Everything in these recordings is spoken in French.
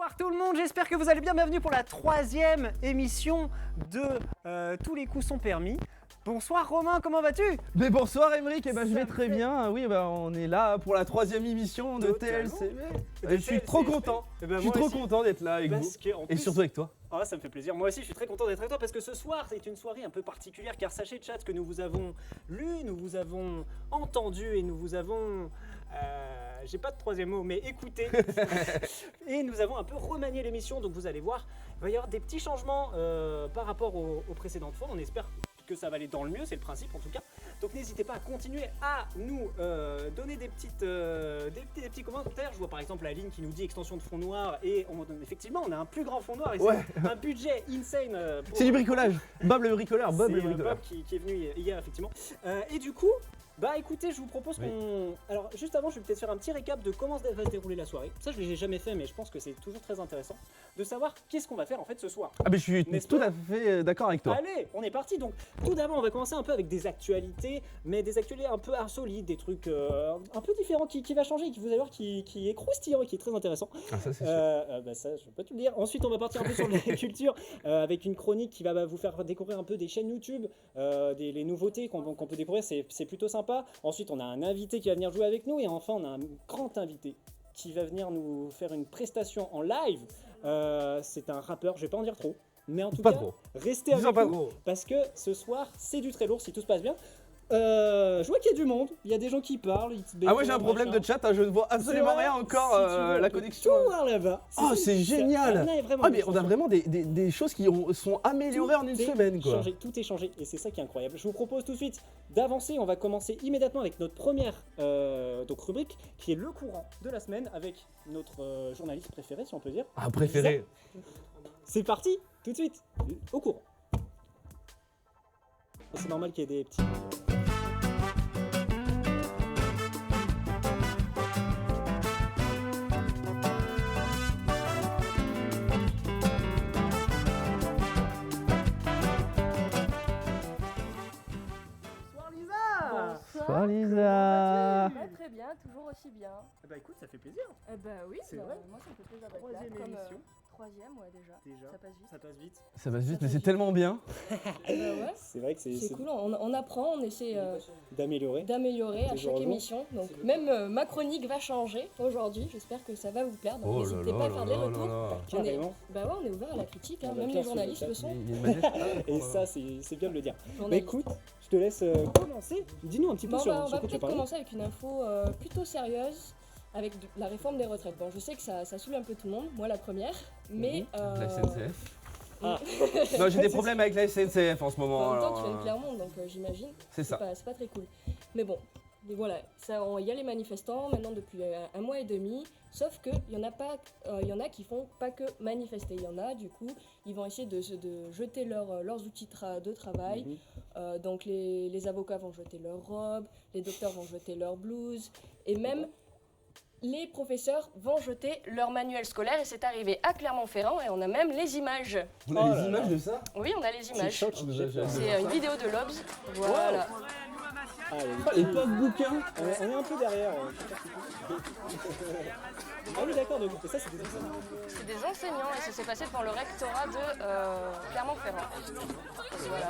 Bonsoir tout le monde, j'espère que vous allez bien. Bienvenue pour la 3e émission de Tous les coups sont permis. Bonsoir Romain, comment vas-tu? Mais bonsoir Émeric, je vais très bien. Oui, on est là pour la 3e émission de TLCV. Je suis trop content. Je suis trop content d'être là avec vous. Et surtout avec toi. Ah, ça me fait plaisir. Moi aussi, je suis très content d'être avec toi parce que ce soir, c'est une soirée un peu particulière car sachez, chat, que nous vous avons lu, nous vous avons entendu et nous vous avons... j'ai pas de troisième mot, mais écoutez. Et nous avons un peu remanié l'émission, donc vous allez voir, il va y avoir des petits changements par rapport aux précédentes fois. On espère que ça va aller dans le mieux, c'est le principe en tout cas. Donc n'hésitez pas à continuer à nous donner des petits commentaires. Je vois par exemple Aline qui nous dit extension de fond noir et effectivement on a un plus grand fond noir et c'est un budget insane. C'est du bricolage. Bob le bricoleur, Bob le bricoleur. Bob qui est venu hier effectivement. Et du coup, bah écoutez, je vous propose qu'on... Alors juste avant, je vais peut-être faire un petit récap de comment va se dérouler la soirée. Ça, je ne l'ai jamais fait, mais je pense que c'est toujours très intéressant de savoir qu'est-ce qu'on va faire en fait ce soir. Ah mais je suis tout à fait d'accord avec toi. Allez, on est parti. Donc tout d'abord, on va commencer un peu avec des actualités, mais des actualités un peu insolites, des trucs un peu différents qui va changer, qui vous allez voir qui est croustillant et qui est très intéressant. Ah ça c'est sûr. Bah ça, je peux pas te le dire. Ensuite, on va partir un peu sur la culture avec une chronique qui va vous faire découvrir un peu des chaînes YouTube, les nouveautés qu'on peut découvrir. C'est plutôt sympa. Ensuite, on a un invité qui va venir jouer avec nous. Et enfin, on a un grand invité qui va venir nous faire une prestation en live. C'est un rappeur, je vais pas en dire trop. Mais en tout cas, restez avec nous parce que ce soir, c'est du très lourd si tout se passe bien. Je vois qu'il y a du monde, il y a des gens qui parlent. Ah ouais, j'ai un problème de chat, je ne vois absolument rien encore, la connexion. Tout voir là-bas. Oh, c'est génial. Ah mais on a vraiment des choses qui sont améliorées en une semaine quoi. Tout est changé et c'est ça qui est incroyable. Je vous propose tout de suite d'avancer, on va commencer immédiatement avec notre première rubrique qui est le courant de la semaine avec notre journaliste préféré si on peut dire. Ah préféré. C'est parti, tout de suite, au courant. C'est normal qu'il y ait des petits... Bonsoir Lisa. Très bien, toujours aussi bien. Bah écoute, ça fait plaisir. Bah oui, c'est vrai. Moi ça me fait plaisir d'être là. Troisième Comme, émission. Troisième, ouais déjà. Ça passe vite. Ça passe vite. Ça passe vite mais c'est tellement bien. Ouais. C'est vrai que C'est cool, on apprend, on essaie d'améliorer à chaque émission. Donc même ma chronique va changer aujourd'hui, j'espère que ça va vous plaire. Donc n'hésitez pas à faire des retours. Carrément. Bah ouais, on est ouvert à la critique, hein. Même les journalistes le sont. Et ça c'est bien de le dire. Mais écoute, je te laisse commencer. Dis-nous un petit peu sur on va quoi tu peut-être parles. commencer avec une info plutôt sérieuse. Avec la réforme des retraites. Bon, je sais que ça saoule un peu tout le monde, moi la première, mais... La SNCF. Non, j'ai des problèmes avec la SNCF en ce moment. En même temps, tu viens de Clermont, donc j'imagine. C'est ça. C'est pas très cool. Mais bon, voilà, il y a les manifestants maintenant depuis un mois et demi, sauf qu'il y en a qui font pas que manifester. Il y en a, du coup, ils vont essayer de jeter leurs outils de travail. Donc les avocats vont jeter leurs robes, les docteurs vont jeter leurs blouses, et même... Les professeurs vont jeter leur manuel scolaire et c'est arrivé à Clermont-Ferrand et on a même les images. On a les images de ça? Oui, on a les images. C'est une vidéo de l'Obs. Voilà. Les pauvres bouquins. On est un peu derrière. Ah oui d'accord, donc ça c'est des enseignants. C'est des enseignants et ça s'est passé devant le rectorat de Clermont-Ferrand. Voilà.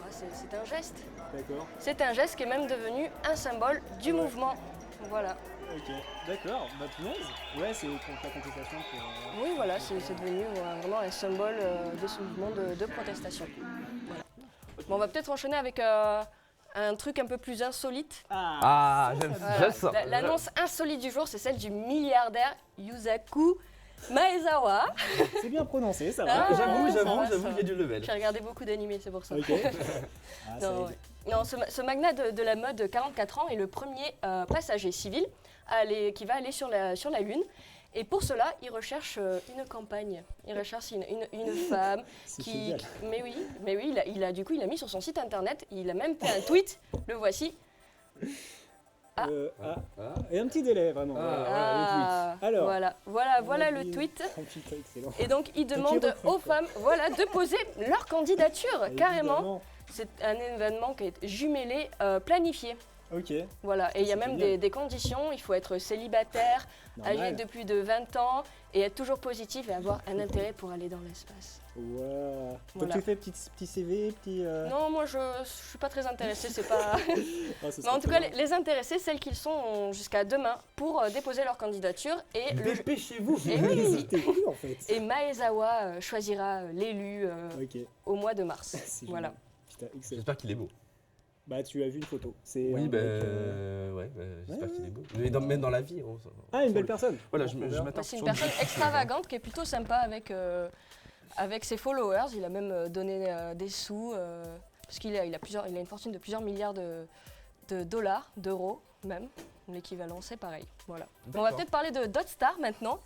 C'est un geste. D'accord. C'est un geste qui est même devenu un symbole du mouvement. Voilà. Ok, d'accord. Bah punaise. Ouais, c'est contre la contestation que... Oui, voilà, c'est devenu vraiment un symbole de ce mouvement de protestation. Voilà. Bon, on va peut-être enchaîner avec un truc un peu plus insolite. J'aime ça. L'annonce insolite du jour, c'est celle du milliardaire Yusaku Maezawa. C'est bien prononcé, ça va. J'avoue qu'il y a du level. J'ai regardé beaucoup d'animés, c'est pour ça. Ok. Non, ce magnat de la mode de 44 ans est le premier passager civil qui va aller sur la Lune. Et pour cela, il recherche une compagne. Il recherche une femme qui... Mais oui, il a mis sur son site internet, il a même fait un tweet, le voici. Et un petit délai, vraiment. Voilà le tweet. Alors, voilà le tweet. Et donc, il demande aux femmes de poser leur candidature, carrément. C'est un événement qui est jumelé, planifié. Ok. Voilà, et il y a même des conditions, il faut être célibataire, âgé de plus de 20 ans et être toujours positif et avoir un intérêt pour aller dans l'espace. Wow. Voilà. Donc tu fais petit CV, petit... Non, moi je suis pas très intéressée, c'est pas... Mais en tout cas, les intéressés, celles qu'ils sont, ont jusqu'à demain pour déposer leur candidature. Et dépêchez-vous, n'hésitez plus en fait. Et Maezawa choisira l'élu au mois de mars. Voilà. Putain, excellent. J'espère qu'il est beau. Bah tu as vu une photo. Oui, j'espère qu'il est beau. Mais même dans la vie. Une belle personne. Voilà, je m'attends. C'est une personne extravagante qui est plutôt sympa avec ses followers. Il a même donné des sous parce qu'il a une fortune de plusieurs milliards de dollars, d'euros même. L'équivalent, c'est pareil. Voilà. On va peut-être parler de Dotstar maintenant.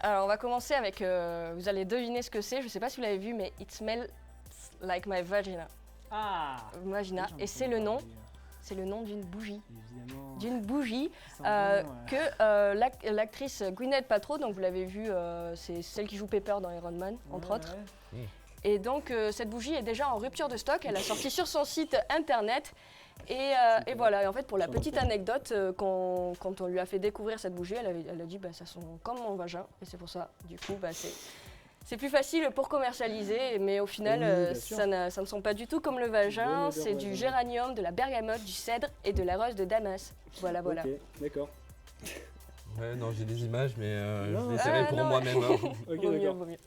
Alors on va commencer avec, vous allez deviner ce que c'est. Je ne sais pas si vous l'avez vu, mais It Smells Like My Vagina. Vagina, et c'est le nom d'une bougie. Évidemment. D'une bougie que l'actrice Gwyneth Paltrow, donc vous l'avez vu, c'est celle qui joue Pepper dans Iron Man, entre autres. Et donc cette bougie est déjà en rupture de stock, elle a sorti sur son site internet. Et voilà, et en fait pour la petite anecdote, quand on lui a fait découvrir cette bougie, elle a dit ça sent comme mon vagin, et c'est pour ça, du coup, c'est plus facile pour commercialiser, mais au final, ça ne sent pas du tout comme le vagin. C'est du géranium, de la bergamote, du cèdre et de la rose de Damas. Voilà. Ok, d'accord. Ouais, non, j'ai des images, mais je les savais pour moi-même. Vaut mieux.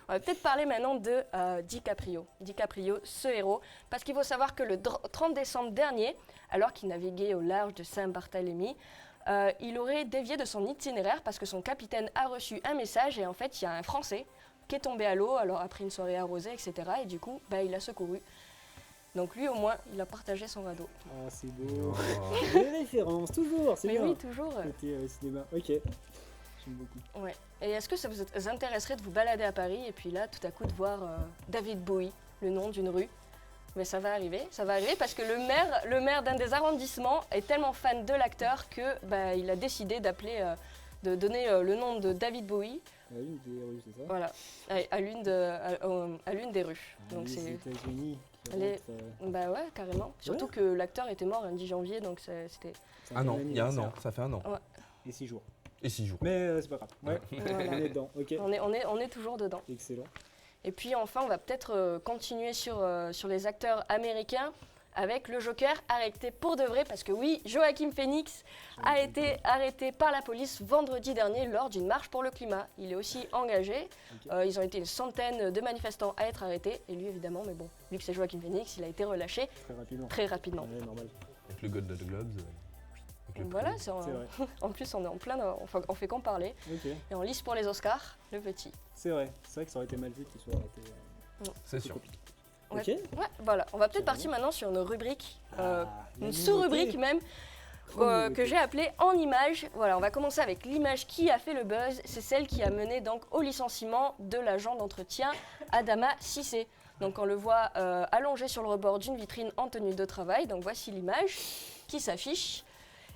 On va peut-être parler maintenant de DiCaprio. DiCaprio, ce héros, parce qu'il faut savoir que le 30 décembre dernier, alors qu'il naviguait au large de Saint-Barthélemy, il aurait dévié de son itinéraire parce que son capitaine a reçu un message et en fait, il y a un Français qui est tombé à l'eau, alors après une soirée arrosée, etc. Et du coup, il a secouru. Donc lui, au moins, il a partagé son radeau. Ah, c'est beau. Des références, toujours, c'est bien. Oui, toujours. Côté cinéma, ok. J'aime beaucoup. Ouais. Et est-ce que ça vous intéresserait de vous balader à Paris et puis là, tout à coup, de voir David Bowie, le nom d'une rue? Mais ça va arriver parce que le maire d'un des arrondissements est tellement fan de l'acteur que il a décidé de donner le nom de David Bowie. À l'une des rues, c'est ça? Voilà, à l'une des rues. Donc les c'est États-Unis. Bah ouais, carrément. Surtout que l'acteur était mort un 10 janvier, donc c'était. Il y a un an, ça fait un an. Ouais. Et 6 jours. Et 6 jours. Mais c'est pas grave. Ouais, on est dedans, ok. On est toujours dedans. Excellent. Et puis enfin, on va peut-être continuer sur les acteurs américains avec le Joker arrêté pour de vrai, parce que oui, Joaquin Phoenix a été arrêté par la police vendredi dernier lors d'une marche pour le climat. Il est aussi engagé. Ils ont été une centaine de manifestants à être arrêtés, et lui évidemment, mais bon, vu que c'est Joaquin Phoenix, il a été relâché très rapidement. Ouais, normal. Avec le Golden Globes. Voilà, en plus on est en plein, on fait qu'en parler. Et on lisse pour les Oscars, le petit. C'est vrai que ça aurait été mal vu qu'il soit arrêté. C'est sûr. Ouais. Ouais, voilà. On va peut-être partir maintenant sur une rubrique, une sous-rubrique même, que j'ai appelée En images. Voilà, on va commencer avec l'image qui a fait le buzz. C'est celle qui a mené donc au licenciement de l'agent d'entretien Adama Cissé. Donc on le voit allongé sur le rebord d'une vitrine en tenue de travail. Donc voici l'image qui s'affiche.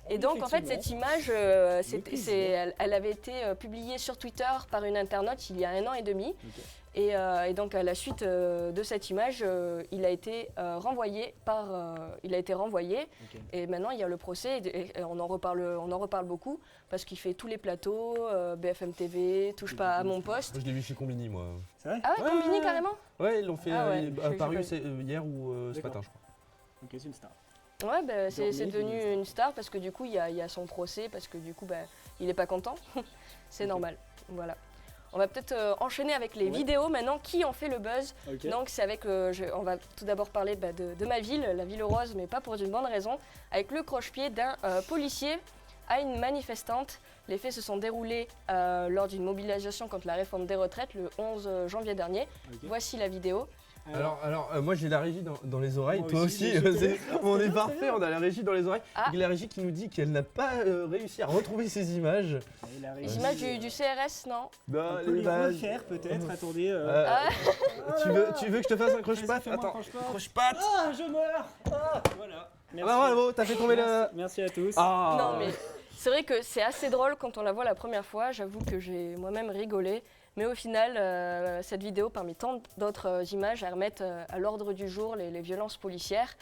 Et donc en fait cette image, elle avait été publiée sur Twitter par une internaute il y a 1 an et demi. Et donc à la suite de cette image, il a été renvoyé. Et maintenant il y a le procès et on en reparle beaucoup parce qu'il fait tous les plateaux, BFM TV, Touche pas à mon poste. Moi, je l'ai vu chez Combini, moi. C'est vrai? Ah ouais, Combini carrément? Ouais, ils l'ont fait apparu hier ou ce matin, je crois. Ok, c'est une star. Ouais, c'est devenu une star parce que du coup il y a son procès, parce que du coup il est pas content. C'est normal. Voilà. On va peut-être enchaîner avec les vidéos maintenant qui ont fait le buzz. Donc c'est avec, on va tout d'abord parler de ma ville, la ville rose, mais pas pour une bonne raison, avec le croche-pied d'un policier à une manifestante. Les faits se sont déroulés lors d'une mobilisation contre la réforme des retraites le 11 janvier dernier. Voici la vidéo. Alors moi j'ai la régie dans les oreilles, toi aussi, on est parfait, on a la régie dans les oreilles. Et la régie qui nous dit qu'elle n'a pas réussi à retrouver ces images. Les images du CRS, non? On peut les refaire peut-être, attendez. Tu veux que je te fasse un croche-patte? Attends, croche-patte. Ah, je meurs. Voilà. Merci. Bravo, t'as fait tomber le... Merci à tous. Non mais c'est vrai que c'est assez drôle quand on la voit la première fois, j'avoue que j'ai moi-même rigolé. Mais au final, cette vidéo, parmi tant d'autres images, elle remet à l'ordre du jour les violences policières,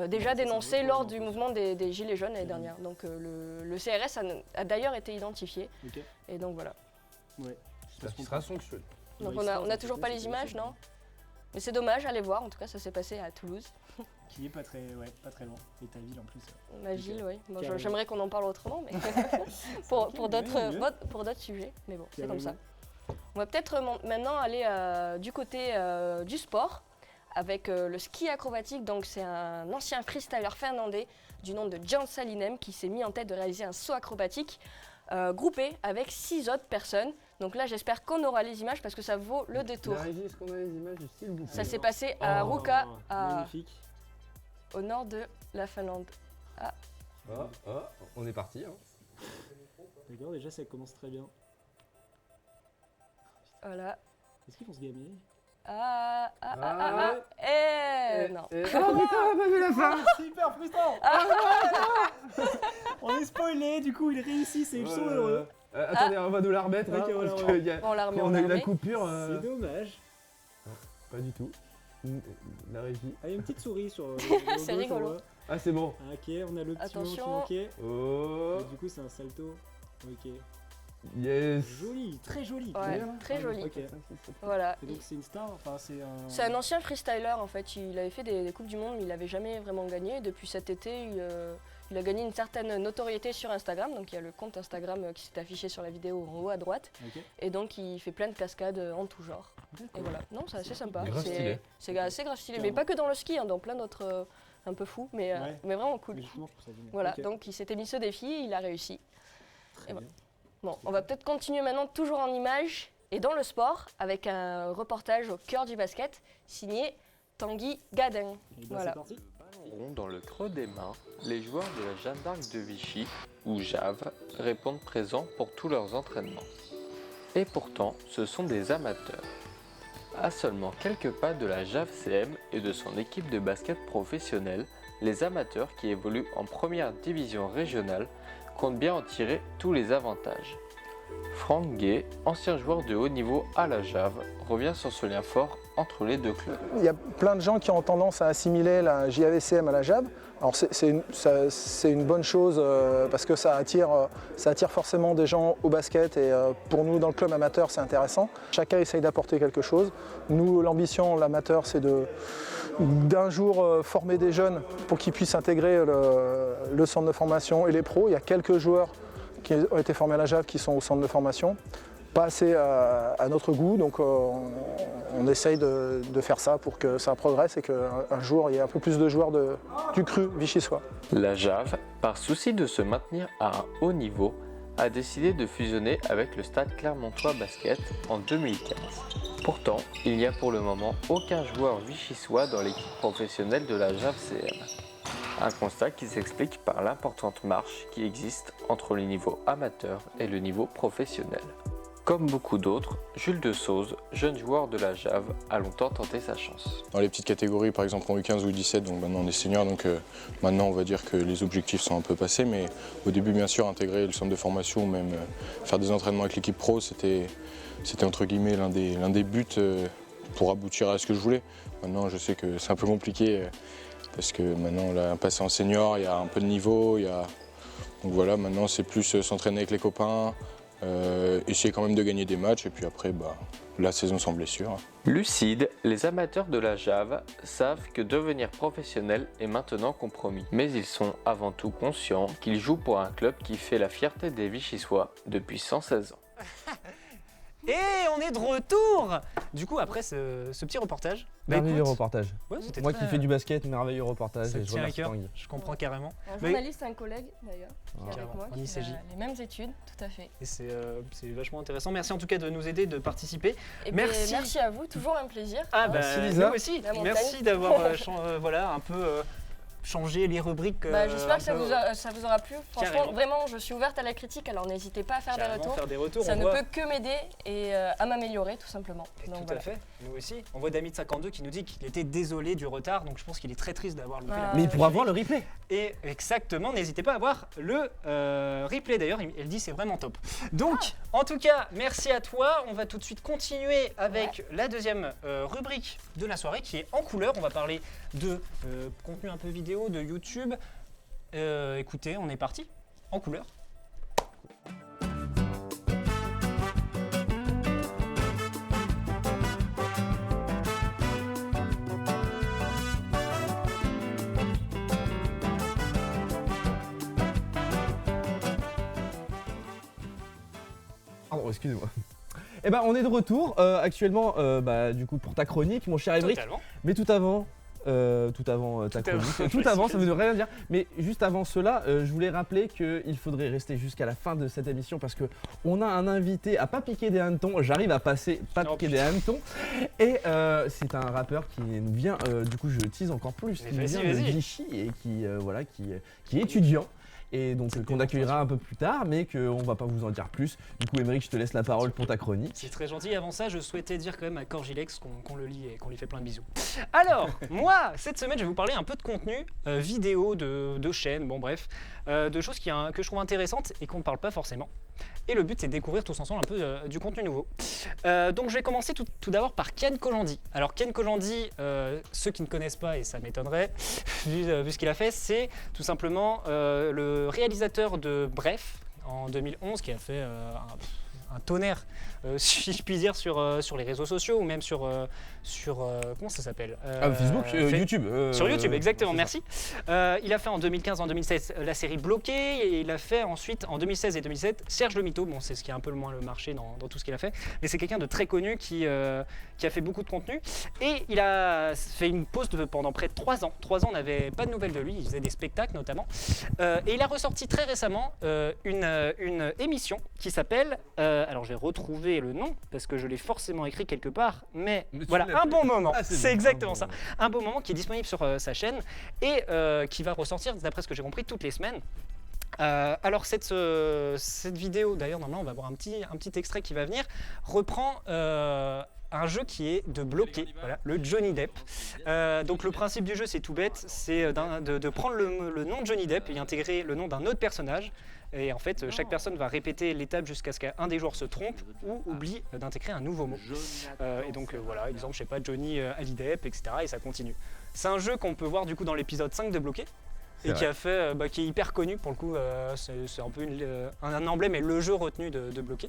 déjà dénoncées lors du mouvement des Gilets jaunes l'année dernière. Donc le CRS a d'ailleurs été identifié. Et donc voilà. Ouais. Ça sera sanctionné. Donc on a toujours pas les images, non? Mais c'est dommage, allez voir. En tout cas, ça s'est passé à Toulouse. Qui est pas très loin. Et ta ville en plus. Ma ville, oui. Bon, j'aimerais qu'on en parle autrement, mais pour d'autres sujets. Mais bon, c'est comme ça. On va peut-être maintenant aller du côté du sport avec le ski acrobatique. Donc c'est un ancien freestyler finlandais du nom de Jan Salinem qui s'est mis en tête de réaliser un saut acrobatique groupé avec 6 autres personnes. Donc là, j'espère qu'on aura les images parce que ça vaut le détour. Est-ce qu'on a les images du style? Ça s'est passé à Ruka, au nord de la Finlande. On est parti. Hein. D'accord, déjà ça commence très bien. Voilà. Est-ce qu'ils vont se gagner? Non. Oh putain, on a pas vu la fin. C'est hyper frustrant. On est spoilé, du coup ils réussissent et ils sont heureux. Attendez, on va nous la remettre. Okay, on a eu la coupure. C'est dommage. Pas du tout. La régie. Ah, il y a une petite souris sur le c'est rigolo. Ah, c'est bon. Ok, on a le petit moment qui manquait. Et du coup, c'est un salto. Ok. Yes. Joli, très joli. Ouais, très joli. Okay. Voilà. Et donc c'est une star, enfin c'est un ancien freestyler en fait. Il avait fait des coupes du monde, mais il n'avait jamais vraiment gagné. Et depuis cet été, il a gagné une certaine notoriété sur Instagram. Donc il y a le compte Instagram qui s'est affiché sur la vidéo en haut à droite. Okay. Et donc il fait plein de cascades en tout genre. Et voilà. Non, c'est assez sympa. C'est assez grave stylé, mais pas que dans le ski, hein, dans plein d'autres un peu fous, mais vraiment cool. Mais voilà. Okay. Donc il s'était mis ce défi, et il a réussi. Et voilà. Bon, on va peut-être continuer maintenant toujours en images et dans le sport avec un reportage au cœur du basket signé Tanguy Gadin. Voilà. Dans le creux des mains, les joueurs de la Jeanne d'Arc de Vichy, ou JAV, répondent présents pour tous leurs entraînements. Et pourtant, ce sont des amateurs. À seulement quelques pas de la JAV CM et de son équipe de basket professionnelle, les amateurs qui évoluent en première division régionale compte bien en tirer tous les avantages. Franck Gay, ancien joueur de haut niveau à la JAV, revient sur ce lien fort entre les deux clubs. Il y a plein de gens qui ont tendance à assimiler la JAVCM à la JAV. Alors c'est une bonne chose parce que ça attire forcément des gens au basket et pour nous dans le club amateur c'est intéressant. Chacun essaye d'apporter quelque chose. Nous l'ambition, l'amateur, c'est d'un jour former des jeunes pour qu'ils puissent intégrer le centre de formation et les pros. Il y a quelques joueurs qui ont été formés à la JAV qui sont au centre de formation. Pas assez à notre goût, donc on essaye de faire ça pour que ça progresse et qu'un jour il y ait un peu plus de joueurs du cru vichysois. La JAV, par souci de se maintenir à un haut niveau, a décidé de fusionner avec le Stade Clermontois Basket en 2015. Pourtant, il n'y a pour le moment aucun joueur vichysois dans l'équipe professionnelle de la JAV CM. Un constat qui s'explique par l'importante marche qui existe entre le niveau amateur et le niveau professionnel. Comme beaucoup d'autres, Jules de Sauze, jeune joueur de la JAV, a longtemps tenté sa chance. Dans les petites catégories, par exemple en U15 ou U17, donc maintenant on est senior, donc maintenant on va dire que les objectifs sont un peu passés, mais au début bien sûr intégrer le centre de formation ou même faire des entraînements avec l'équipe pro, c'était entre guillemets l'un des buts pour aboutir à ce que je voulais. Maintenant je sais que c'est un peu compliqué parce que maintenant on a passé en senior, il y a un peu de niveau, donc voilà, maintenant c'est plus s'entraîner avec les copains, essayer quand même de gagner des matchs et puis après la saison sans blessure. Lucides, les amateurs de la JAV savent que devenir professionnel est maintenant compromis. Mais ils sont avant tout conscients qu'ils jouent pour un club qui fait la fierté des Vichysois depuis 116 ans. Et on est de retour. Du coup, après ce petit reportage. Merveilleux reportage. Ouais, moi qui fais du basket, merveilleux reportage. Ça tient à cœur. Je comprends carrément. Un journaliste, un collègue d'ailleurs, qui est avec moi, qui a les mêmes études, tout à fait. Et c'est vachement intéressant. Merci en tout cas de nous aider, de participer. Et merci à vous, toujours un plaisir. Ah bah nous aussi. Merci d'avoir un peu changer les rubriques. J'espère que ça vous aura plu. Franchement, vraiment, je suis ouverte à la critique, alors n'hésitez pas à faire des retours. Ça ne peut que m'aider et à m'améliorer, tout simplement. Donc, tout à fait, nous aussi. On voit Damit52 qui nous dit qu'il était désolé du retard, donc je pense qu'il est très triste d'avoir loupé la. Mais il pourra voir le replay. Et exactement, n'hésitez pas à voir le replay d'ailleurs, elle dit c'est vraiment top. Donc, en tout cas, merci à toi. On va tout de suite continuer avec la deuxième rubrique de la soirée qui est en couleur. On va parler de contenu un peu vidéo, de YouTube. Écoutez, on est parti, en couleur. Pardon, excusez-moi. Eh ben, on est de retour actuellement du coup pour ta chronique, mon cher Émeric. Totalement. Mais tout avant ta chronique, tout avant, ça veut rien dire. Mais juste avant cela, je voulais rappeler qu'il faudrait rester jusqu'à la fin de cette émission parce qu'on a un invité à pas piquer des hannetons. J'arrive à passer pas piquer des hannetons. Et c'est un rappeur qui nous vient, du coup je tease encore plus, qui vient de Vichy et qui est étudiant. Et donc qu'on accueillera un peu plus tard, mais qu'on va pas vous en dire plus. Du coup, Émeric, je te laisse la parole pour ta chronique. C'est très gentil. Avant ça, je souhaitais dire quand même à Corgilex qu'on le lit et qu'on lui fait plein de bisous. Alors, moi, cette semaine, je vais vous parler un peu de contenu vidéo, de chaînes, bon bref, de choses que je trouve intéressantes et qu'on ne parle pas forcément. Et le but, c'est de découvrir tous ensemble un peu du contenu nouveau. Donc, je vais commencer tout d'abord par Kian Kojandi. Alors, Kian Kojandi, ceux qui ne connaissent pas, et ça m'étonnerait, vu ce qu'il a fait, c'est tout simplement le réalisateur de Bref, en 2011, qui a fait un tonnerre, si je puis dire, sur les réseaux sociaux ou même sur comment ça s'appelle Facebook, YouTube. Sur YouTube, exactement, merci. Il a fait en 2015, en 2016 la série Bloqué, et il a fait ensuite en 2016 et 2017 Serge le Mytho. Bon, c'est ce qui a un peu le moins le marché dans tout ce qu'il a fait, mais c'est quelqu'un de très connu qui a fait beaucoup de contenu. Et il a fait une pause pendant près de 3 ans. 3 ans, on n'avait pas de nouvelles de lui, il faisait des spectacles notamment. Et il a ressorti très récemment une émission qui s'appelle, alors je vais retrouver le nom parce que je l'ai forcément écrit quelque part, mais voilà, un bon moment, c'est exactement ça. Un bon moment qui est disponible sur sa chaîne et qui va ressortir, d'après ce que j'ai compris, toutes les semaines. Alors cette vidéo, d'ailleurs normalement on va voir un petit extrait qui va venir, reprend un jeu qui est de bloquer, voilà, le Johnny Depp. Donc le principe du jeu, c'est tout bête, c'est de prendre le nom de Johnny Depp et y intégrer le nom d'un autre personnage. Et en fait, chaque personne va répéter l'étape jusqu'à ce qu'un des joueurs se trompe ou oublie d'intégrer un nouveau mot. Et donc voilà, exemple, je sais pas, Johnny Hallydepp, etc. Et ça continue. C'est un jeu qu'on peut voir du coup dans l'épisode 5 de Bloqué. Et qui est hyper connu pour le coup, c'est un peu un emblème et le jeu retenu de Bloqué.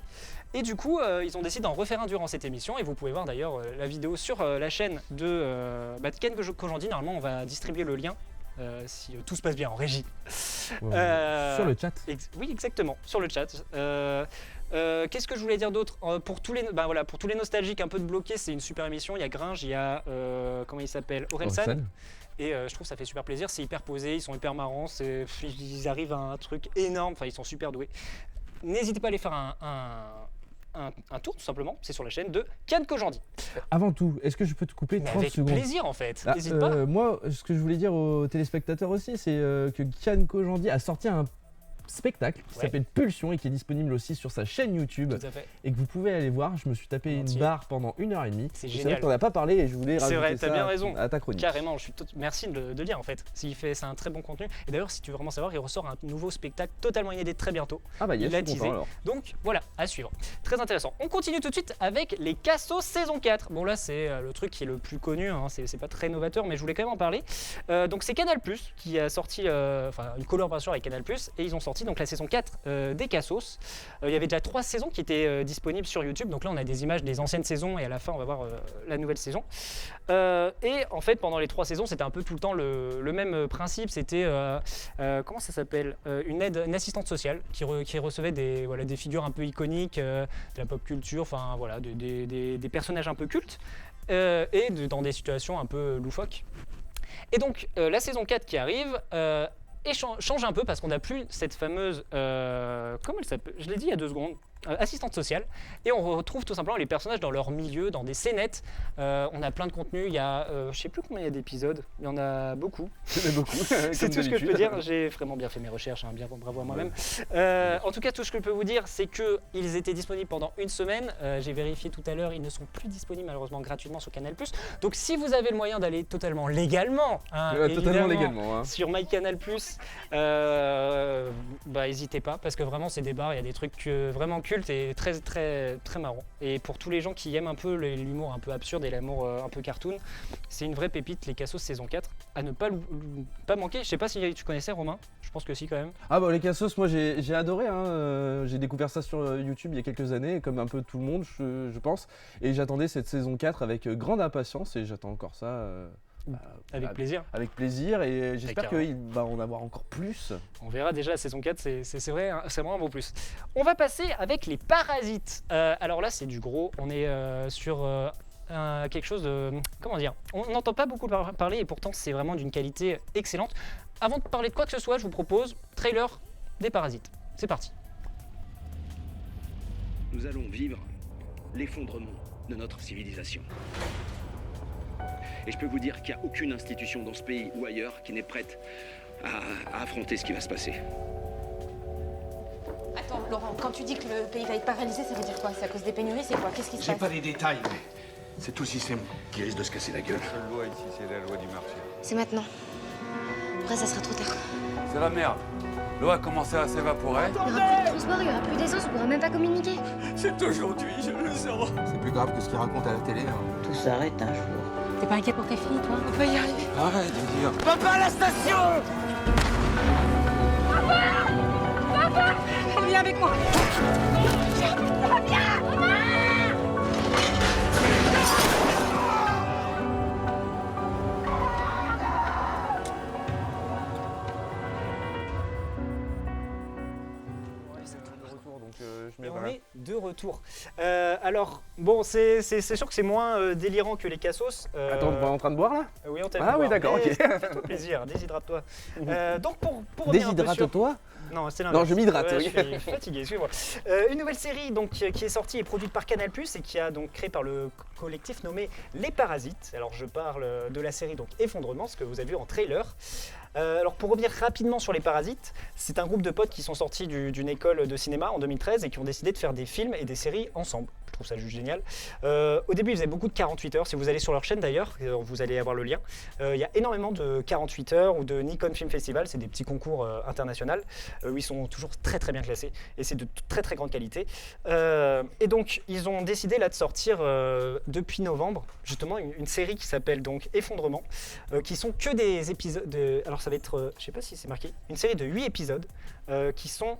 Et du coup, ils ont décidé d'en refaire un durant cette émission et vous pouvez voir d'ailleurs la vidéo sur la chaîne de Kian Kojandi. Normalement, on va distribuer le lien si tout se passe bien en régie. Sur le chat. Oui, exactement, sur le chat. Qu'est-ce que je voulais dire d'autre pour tous les nostalgiques un peu de Bloqué, c'est une super émission. Il y a Gringe, il y a comment il s'appelle, Orelsan. Et je trouve que ça fait super plaisir, c'est hyper posé, ils sont hyper marrants, ils arrivent à un truc énorme, enfin ils sont super doués. N'hésitez pas à aller faire un tour tout simplement, c'est sur la chaîne de Kian Kojandi. Avant tout, est-ce que je peux te couper 30 secondes ? Avec plaisir en fait, n'hésite pas. Moi, ce que je voulais dire aux téléspectateurs aussi, c'est que Kian Kojandi a sorti un spectacle qui s'appelle Pulsion et qui est disponible aussi sur sa chaîne YouTube et que vous pouvez aller voir. Je me suis tapé une barre pendant 1h30. C'est génial. C'est vrai qu'on n'a pas parlé et je voulais rajouter ça bien raison. À ta chronique. Carrément, merci de le dire en fait. C'est un très bon contenu. Et d'ailleurs, si tu veux vraiment savoir, il ressort un nouveau spectacle totalement inédit très bientôt. Ah bah il l'a teasé. Donc voilà, à suivre. Très intéressant. On continue tout de suite avec les Cassos saison 4. Bon là, c'est le truc qui est le plus connu. Hein. C'est pas très novateur, mais je voulais quand même en parler. Donc c'est Canal+ qui a sorti une collaboration avec Canal+, et ils ont sorti donc la saison 4 des Cassos. Il y avait déjà 3 saisons qui étaient disponibles sur YouTube, donc là on a des images des anciennes saisons et à la fin on va voir la nouvelle saison. Et en fait pendant les 3 saisons c'était un peu tout le temps le même principe, c'était comment ça s'appelle, une assistante sociale qui recevait des figures un peu iconiques de la pop culture, enfin voilà, des personnages un peu cultes et dans des situations un peu loufoques. Et donc la saison 4 qui arrive change un peu parce qu'on n'a plus cette fameuse... comment elle s'appelle ? Je l'ai dit il y a 2 secondes. assistante sociale, et on retrouve tout simplement les personnages dans leur milieu, dans des scénettes. On a plein de contenu, il y a, je sais plus combien il y a d'épisodes, il y en a beaucoup. C'est beaucoup. C'est tout ce que je peux dire, j'ai vraiment bien fait mes recherches, hein, bien bravo à moi-même. En tout cas, tout ce que je peux vous dire, c'est qu'ils étaient disponibles pendant une semaine. J'ai vérifié tout à l'heure, ils ne sont plus disponibles malheureusement gratuitement sur Canal+. Donc si vous avez le moyen d'aller totalement légalement, sur MyCanal+, n'hésitez pas, parce que vraiment c'est des bars, il y a des trucs vraiment cultes et très très très marrants. Et pour tous les gens qui aiment un peu l'humour un peu absurde et l'humour un peu cartoon, c'est une vraie pépite, les Cassos saison 4, à ne pas manquer. Je sais pas si tu connaissais, Romain, je pense que si quand même. Ah bah les Cassos, moi j'ai adoré, hein. J'ai découvert ça sur YouTube il y a quelques années, comme un peu tout le monde je pense, et j'attendais cette saison 4 avec grande impatience et j'attends encore ça. Avec plaisir. Avec plaisir, et j'espère qu'il va en avoir encore plus. On verra déjà la saison 4, c'est vrai, hein, c'est vraiment un beau plus. On va passer avec les Parasites. Alors là c'est du gros, on est sur quelque chose de... Comment dire, on n'entend pas beaucoup parler et pourtant c'est vraiment d'une qualité excellente. Avant de parler de quoi que ce soit, je vous propose trailer des Parasites. C'est parti. Nous allons vivre l'effondrement de notre civilisation. Et je peux vous dire qu'il n'y a aucune institution dans ce pays ou ailleurs qui n'est prête à affronter ce qui va se passer. Attends, Laurent, quand tu dis que le pays va être paralysé, ça veut dire quoi? C'est à cause des pénuries, c'est quoi? Qu'est-ce qui se passe? J'ai pas les détails, mais c'est tout le système qui risque de se casser la gueule. La seule loi ici, c'est la loi du marché. C'est maintenant. Après, ça sera trop tard. C'est la merde. L'eau a commencé à s'évaporer. Il n'y aura plus de transport, il n'y aura plus d'essence, on pourra même pas communiquer. C'est aujourd'hui, je le sens. C'est plus grave que ce qu'ils racontent à la télé. Tout s'arrête un jour. T'es pas inquiet pour tes filles, toi? On peut y arriver. Arrête de dire. Papa, à la station! Papa! Viens avec moi. On est de retour. Alors, bon, c'est sûr que c'est moins délirant que les Cassos. Attends, on est en train de boire là? Oui, on t'aime. Ah oui, d'accord, ok. Fais-toi plaisir, déshydrate-toi. Donc, pour revenir un peu sur... Déshydrate-toi? Non, c'est l'inverse. Non, je m'hydrate. Ouais, je suis fatigué, excuse-moi. Une nouvelle série donc, qui est sortie et produite par Canal+, et qui a donc créé par le collectif nommé Les Parasites. Alors, je parle de la série donc Effondrement, ce que vous avez vu en trailer. Alors pour revenir rapidement sur les Parasites, c'est un groupe de potes qui sont sortis d'une école de cinéma en 2013 et qui ont décidé de faire des films et des séries ensemble. Je trouve ça juste génial. Au début ils faisaient beaucoup de 48 heures, si vous allez sur leur chaîne d'ailleurs, vous allez avoir le lien. Il y a énormément de 48 heures ou de Nikon Film Festival, c'est des petits concours internationaux où ils sont toujours très très bien classés et c'est de très très grande qualité. Et donc ils ont décidé là de sortir depuis novembre justement une série qui s'appelle donc Effondrement, qui sont que des épisodes alors ça va être, je sais pas si c'est marqué, une série de 8 épisodes qui sont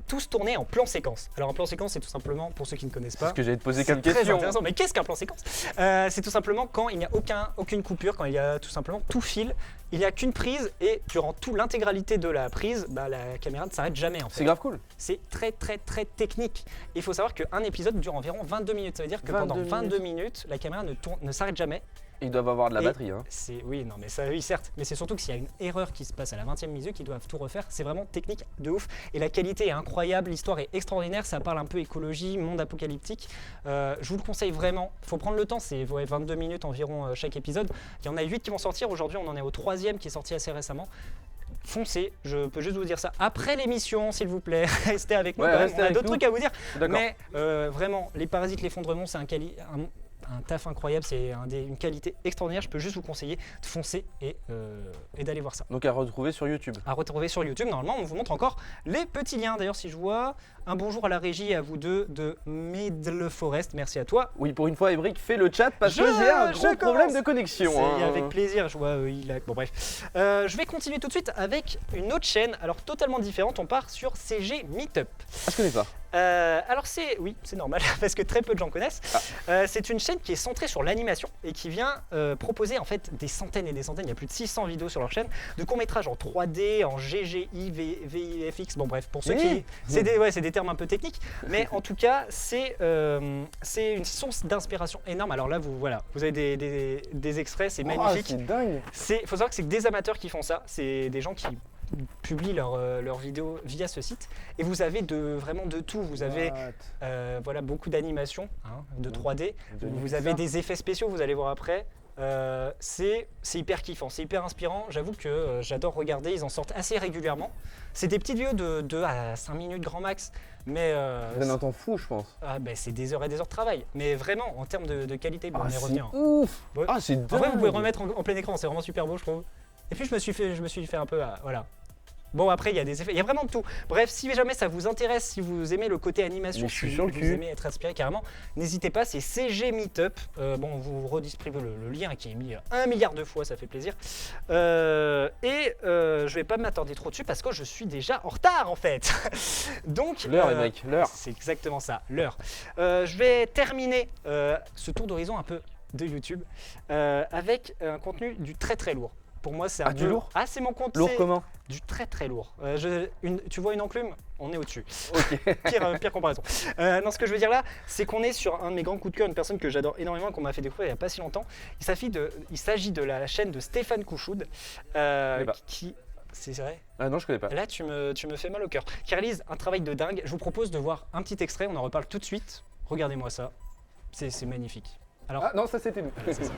tous tournés en plan séquence. Alors un plan séquence c'est tout simplement, pour ceux qui ne connaissent pas, C'est ce que j'allais te poser comme très question. intéressant. Mais qu'est-ce qu'un plan séquence? C'est tout simplement quand il n'y a aucune coupure, quand il y a tout simplement tout fil, il n'y a qu'une prise et durant toute l'intégralité de la prise, la caméra ne s'arrête jamais en fait. C'est grave cool. C'est très très très technique. Il faut savoir qu'un épisode dure environ 22 minutes. Ça veut dire que pendant 22 minutes, la caméra ne s'arrête jamais. Ils doivent avoir de la Et batterie. Hein. Oui, non, mais ça, oui, certes. Mais c'est surtout que s'il y a une erreur qui se passe à la 20e minute, ils doivent tout refaire. C'est vraiment technique de ouf. Et la qualité est incroyable, l'histoire est extraordinaire. Ça parle un peu écologie, monde apocalyptique. Je vous le conseille vraiment. Il faut prendre le temps, c'est 22 minutes environ chaque épisode. Il y en a 8 qui vont sortir. Aujourd'hui, on en est au 3e qui est sorti assez récemment. Foncez, je peux juste vous dire ça. Après l'émission, s'il vous plaît, restez avec nous. Ouais, quand même. On a d'autres trucs à vous dire. D'accord. Mais vraiment, Les Parasites, l'effondrement, c'est un taf incroyable, c'est une qualité extraordinaire. Je peux juste vous conseiller de foncer et d'aller voir ça. Donc à retrouver sur YouTube. À retrouver sur YouTube, normalement on vous montre encore les petits liens. D'ailleurs si je vois un bonjour à la régie et à vous deux de Middle Forest, merci à toi. Oui, pour une fois, Ébric fait le chat parce que j'ai un gros problème de connexion. C'est avec plaisir, je vois bon bref. Je vais continuer tout de suite avec une autre chaîne, alors totalement différente, on part sur CG Meetup. Ah, je connais pas. Alors c'est normal parce que très peu de gens connaissent. C'est une chaîne qui est centrée sur l'animation et qui vient proposer en fait des centaines et des centaines, il y a plus de 600 vidéos sur leur chaîne, de courts-métrages en 3D, en GGI, VFX, bon bref, pour ceux qui... C'est des termes un peu techniques, mais en tout cas c'est une source d'inspiration énorme. Alors là vous avez des extraits, c'est magnifique. C'est dingue. Faut savoir que c'est des amateurs qui font ça, c'est des gens qui publient leurs vidéos via ce site. Et vous avez vraiment de tout. Vous avez voilà, beaucoup d'animations de 3D. Vous avez des effets spéciaux, vous allez voir après. C'est hyper kiffant, c'est hyper inspirant. J'avoue que j'adore regarder, ils en sortent assez régulièrement. C'est des petites vidéos de 2 à 5 minutes grand max. Mais c'est un temps fou, je pense. C'est des heures et des heures de travail. Mais vraiment, en termes de qualité, on est revenu. Ouf. Ouais. C'est dingue. En vrai, vous pouvez remettre en plein écran, c'est vraiment super beau, je trouve. Et puis je me suis fait un peu, voilà. Bon, après, il y a des effets, il y a vraiment de tout. Bref, si jamais ça vous intéresse, si vous aimez le côté animation, si vous aimez être inspiré carrément, n'hésitez pas, c'est CG Meetup. Bon, on vous redistribue le lien qui est mis 1 milliard de fois, ça fait plaisir. Je vais pas m'attarder trop dessus parce que je suis déjà en retard en fait. Donc, l'heure, les mecs, l'heure. C'est exactement ça, l'heure. Je vais terminer ce tour d'horizon un peu de YouTube avec un contenu du très très lourd. Pour moi, c'est du lourd. C'est mon compte. Lourd comment? Du très très lourd. Tu vois une enclume? On est au-dessus. Ok. pire comparaison. Non, ce que je veux dire là, c'est qu'on est sur un de mes grands coups de cœur, une personne que j'adore énormément, qu'on m'a fait découvrir il n'y a pas si longtemps. Il s'agit de la chaîne de Stéphane Couchoud, qui... C'est vrai? Ah non, je connais pas. Là, tu me fais mal au cœur. Qui réalise un travail de dingue. Je vous propose de voir un petit extrait, on en reparle tout de suite. Regardez-moi ça. C'est magnifique. Alors, non, ça c'était nous. C'est ça.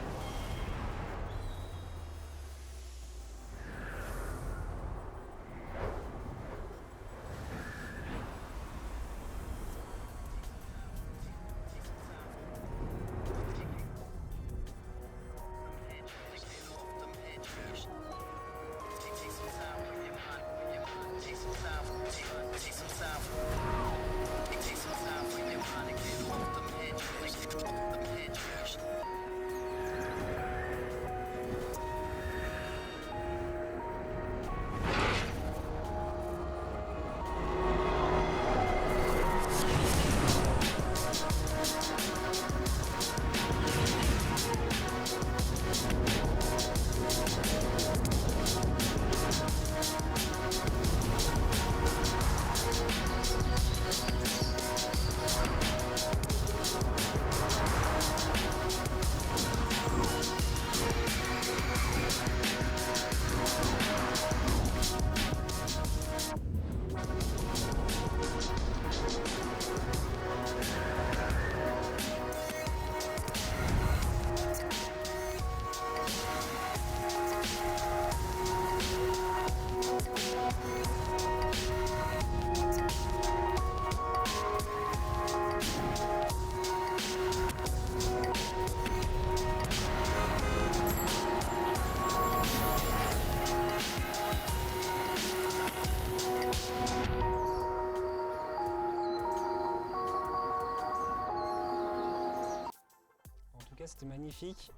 C'était magnifique.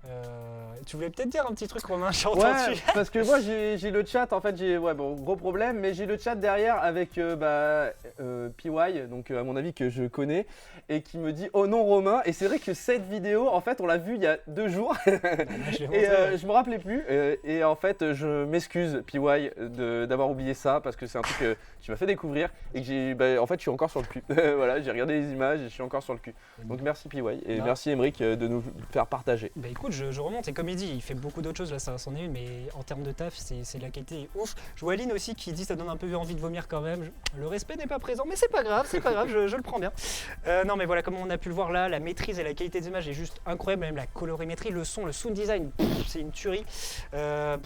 Tu voulais peut-être dire un petit truc, Romain, j'ai entendu. Ouais, parce que moi j'ai le chat, en fait, gros problème, mais j'ai le chat derrière avec PY, donc à mon avis que je connais, et qui me dit oh non Romain, et c'est vrai que cette vidéo, en fait, on l'a vue il y a 2 jours, et je me rappelais plus, et en fait, je m'excuse PY d'avoir oublié ça, parce que c'est un truc que tu m'as fait découvrir, et que en fait, je suis encore sur le cul. Voilà, j'ai regardé les images et je suis encore sur le cul. Donc merci PY, et merci Emeric de nous faire partager. Bah écoute, je remonte, et comme il dit, il fait beaucoup d'autres choses, là ça c'en est une, mais en termes de taf, c'est de la qualité ouf. Je vois Aline aussi qui dit ça donne un peu envie de vomir quand même. Le respect n'est pas présent, mais c'est pas grave, je le prends bien. Non mais voilà, comme on a pu le voir là, la maîtrise et la qualité des images est juste incroyable, même la colorimétrie, le son, le sound design, c'est une tuerie. Je